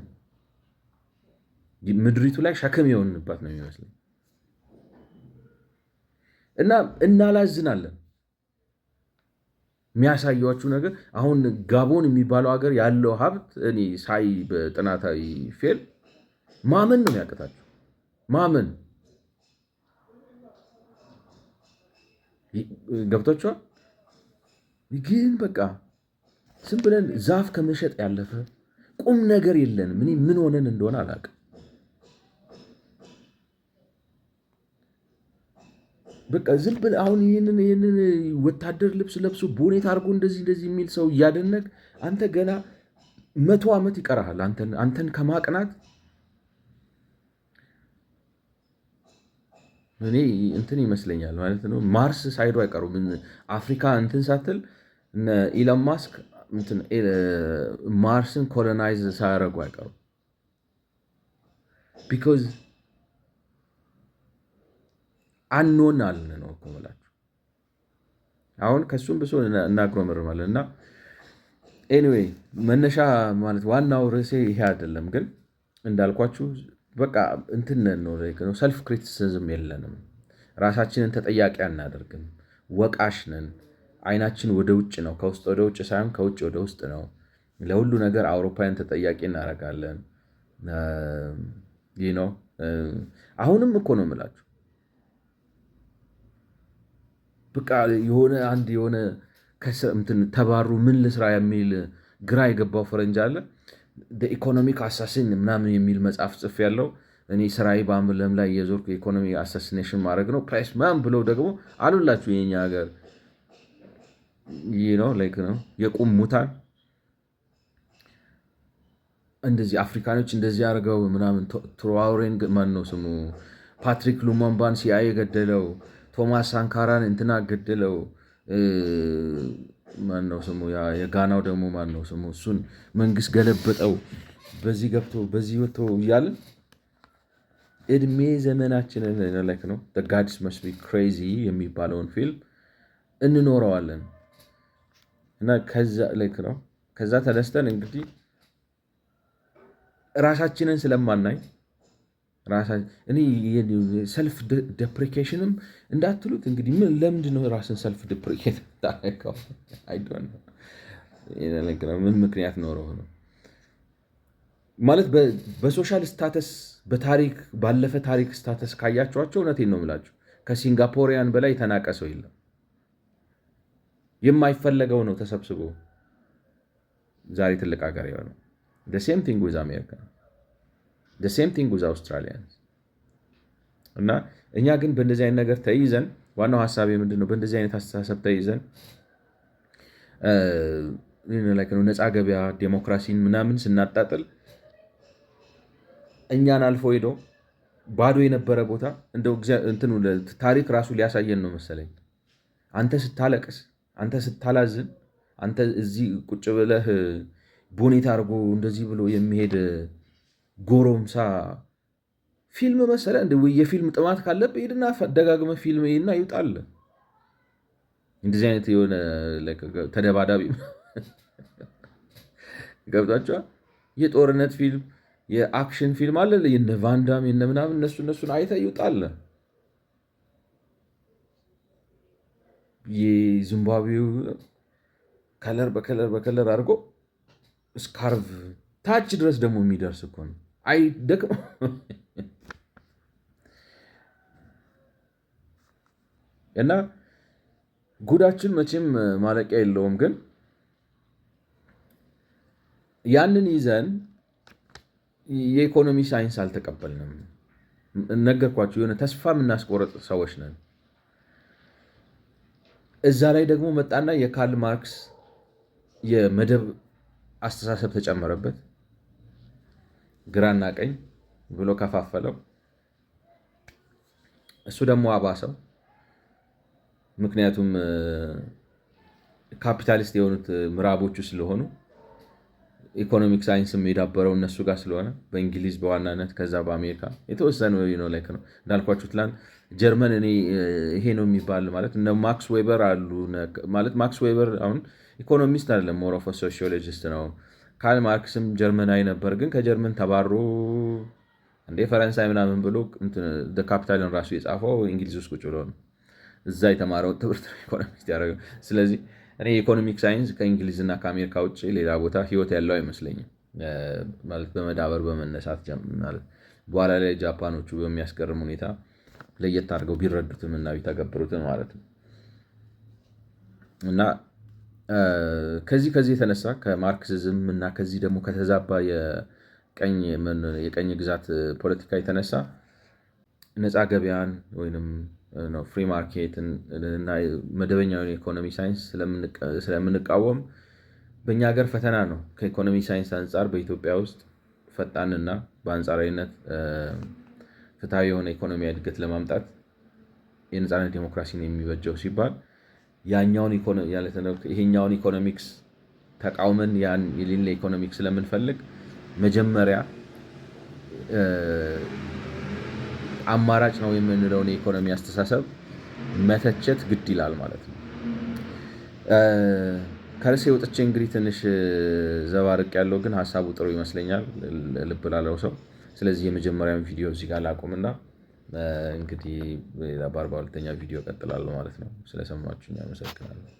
ምድሪቱ ላይ ሸክም የሆንባት ነው የሚመስለኝ እና እናላዝናለን። የሚያሳያችሁ ነገር አሁን ጋቦን የሚባለው ሀገር ያለው ሀብት እኔ ሳይ በጥናታዊ ፌል ማመን ነው የሚያቅታችሁ። ማመን ገብቷችኋል? ግን በቃ ዝም ብለን ዛፍ ከመሸጥ ያለፈ ቁም ነገር የለንም። እኔ ምን ሆነን እንደሆነ አላውቅም። በቃ ዝም ብለህ አሁን ይህንን ወታደር ልብስ ለብሶ ቦኔት አድርጎ እንደዚህ የሚል ሰው እያደነቅ አንተ ገና 100 ዓመት ይቀርሃል አንተን ከማቅናት። እኔ እንትን ይመስለኛል ማለት ነው ማርስ ሳይዱ አይቀሩም። አፍሪካ እንትን ሳትል እነ ኢሎን ማስክ ማርስን ኮሎናይዝ ሳያደርጉ አይቀሩም። ቢኮዝ አንኖን አልን ነው እኮ የምላችሁ። አሁን ከሱም ብሶ እናጉረመርማለን እና ኤኒዌይ መነሻ ማለት ዋናው ርዕሴ ይሄ አይደለም። ግን እንዳልኳችሁ በቃ እንትን ነው ሰልፍ ክሪቲሲዝም የለንም። ራሳችንን ተጠያቂ አናደርግም። ወቃሽ ነን። አይናችን ወደ ውጭ ነው፣ ከውስጥ ወደ ውጭ ሳይሆን ከውጭ ወደ ውስጥ ነው። ለሁሉ ነገር አውሮፓውያን ተጠያቂ እናደርጋለን። ይህ ነው አሁንም እኮ ነው የምላችሁ። በቃ የሆነ ተባሩ ምን ልስራ የሚል ግራ የገባው ፈረንጅ አለ። ኢኮኖሚክ አሳሲን ምናምን የሚል መጽሐፍ ጽፍ ያለው እኔ ስራዬ በዓለም ላይ የዞርኩ የኢኮኖሚ አሳሲኔሽን ማድረግ ነው ፕራይስ ምናምን ብለው ደግሞ አሉላችሁ። የኛ ሀገር ይህ ነው ነው የቁም ሙታን እንደዚህ አፍሪካኖች እንደዚህ አድርገው ምናምን ትራውሬን ማን ነው ስሙ ፓትሪክ ሉሙምባን ሲአይኤ ገደለው። ቶማስ ሳንካራን እንትና ገደለው። ማነው ስሙ የጋናው ደግሞ ማነው ስሙ እሱን መንግስት ገለበጠው። በዚህ ገብቶ በዚህ ወጥቶ እያለን እድሜ ዘመናችንን ነው ጋድስ መስት ቢ ክሬዚ የሚባለውን ፊልም እንኖረዋለን። እና ከዛ ተነስተን እንግዲህ ራሳችንን ስለማናይ ሰልፍ ዴፕሪኬሽንም እንዳትሉት እንግዲህ ለምንድን ነው ራስን ሰልፍ ዴፕሪኬት ታደርገው? ምን ምክንያት ኖረው ነው ማለት በሶሻል ስታተስ በታሪክ ባለፈ ታሪክ ስታተስ ካያቸዋቸው እውነቴን ነው የምላችሁ ከሲንጋፖሪያን በላይ የተናቀ ሰው የለም። የማይፈለገው ነው ተሰብስቦ ዛሬ ትልቅ ሀገር የሆነው። ሴም ቲንግ ዊዝ አሜሪካ፣ ሴም ቲንግ ዊዝ አውስትራሊያንስ። እና እኛ ግን በእንደዚህ አይነት ነገር ተይዘን ዋናው ሀሳቤ ምንድን ነው? በእንደዚህ አይነት አስተሳሰብ ተይዘን ነፃ ገበያ ዴሞክራሲን ምናምን ስናጣጥል እኛን አልፎ ሄዶ ባዶ የነበረ ቦታ ታሪክ ራሱ ሊያሳየን ነው መሰለኝ። አንተ ስታለቅስ፣ አንተ ስታላዝን፣ አንተ እዚህ ቁጭ ብለህ ቦኔት አድርጎ እንደዚህ ብሎ የሚሄድ ጎረምሳ ፊልም መሰለ እንደ የፊልም ጥማት ካለብህ ሄድና ደጋግመህ ፊልም እና ይውጣል። እንደዚህ አይነት የሆነ ተደባዳቢ ገብቷቸዋል። የጦርነት ፊልም የአክሽን ፊልም አለ የነ ቫንዳም የነ ምናምን እነሱን አይተህ ይውጣል። የዚምባብዌው ከለር በከለር አድርጎ ስካርቭ ታች ድረስ ደግሞ የሚደርስ እኮ ነው። አይደክም እና ጉዳችን መቼም ማለቂያ የለውም። ግን ያንን ይዘን የኢኮኖሚ ሳይንስ አልተቀበልንም። ነገርኳችሁ፣ የሆነ ተስፋ የምናስቆረጥ ሰዎች ነን። እዛ ላይ ደግሞ መጣና የካርል ማርክስ የመደብ አስተሳሰብ ተጨመረበት። ግራና ቀኝ ብሎ ከፋፈለው። እሱ ደግሞ አባሰው። ምክንያቱም ካፒታሊስት የሆኑት ምዕራቦቹ ስለሆኑ ኢኮኖሚክ ሳይንስም የዳበረው እነሱ ጋር ስለሆነ በእንግሊዝ በዋናነት ከዛ በአሜሪካ የተወሰነ ነው። እንዳልኳችሁ ትላንት ጀርመን እኔ ይሄ ነው የሚባል ማለት እነ ማክስ ዌበር አሉ ማለት ማክስ ዌበር አሁን ኢኮኖሚስት አይደለም፣ ሞር ኦፍ ሶሺዮሎጂስት ነው። ካርል ማርክስም ጀርመናዊ ነበር፣ ግን ከጀርመን ተባሮ እንደ ፈረንሳይ ምናምን ብሎ ካፒታልን ራሱ የጻፈው እንግሊዝ ውስጥ ቁጭ ብሎ ነው። እዛ የተማረው ትምህርት ኢኮኖሚስት ያደረገው። ስለዚህ እኔ የኢኮኖሚክ ሳይንስ ከእንግሊዝና ከአሜሪካ ውጭ ሌላ ቦታ ህይወት ያለው አይመስለኝም። ማለት በመዳበር በመነሳት ማለት በኋላ ላይ ጃፓኖቹ በሚያስገርም ሁኔታ ለየት አድርገው ቢረዱትም እና ቢተገብሩትም ማለት ነው። እና ከዚህ የተነሳ ከማርክሲዝም እና ከዚህ ደግሞ ከተዛባ የቀኝ ግዛት ፖለቲካ የተነሳ ነፃ ገበያን ወይም ፍሪ ማርኬትን እና መደበኛውን የኢኮኖሚ ሳይንስ ስለምንቃወም በእኛ ሀገር ፈተና ነው። ከኢኮኖሚ ሳይንስ አንጻር በኢትዮጵያ ውስጥ ፈጣንና በአንጻራዊነት ፍትሐዊ የሆነ ኢኮኖሚ እድገት ለማምጣት የነፃነት ዴሞክራሲን የሚበጀው ሲባል ይሄኛውን ኢኮኖሚክስ ተቃውመን ያን የሌለ ኢኮኖሚክስ ስለምንፈልግ መጀመሪያ አማራጭ ነው የምንለውን የኢኮኖሚ አስተሳሰብ መተቸት ግድ ይላል ማለት ነው። ከርዕሴ ወጥቼ እንግዲህ ትንሽ ዘባርቅ ያለው ግን ሀሳቡ ጥሩ ይመስለኛል ልብ ላለው ሰው። ስለዚህ የመጀመሪያውን ቪዲዮ እዚህ ጋር ላቁምና እንግዲህ በ42ኛ ቪዲዮ እቀጥላለሁ ማለት ነው። ስለሰማችሁኝ አመሰግናለሁ።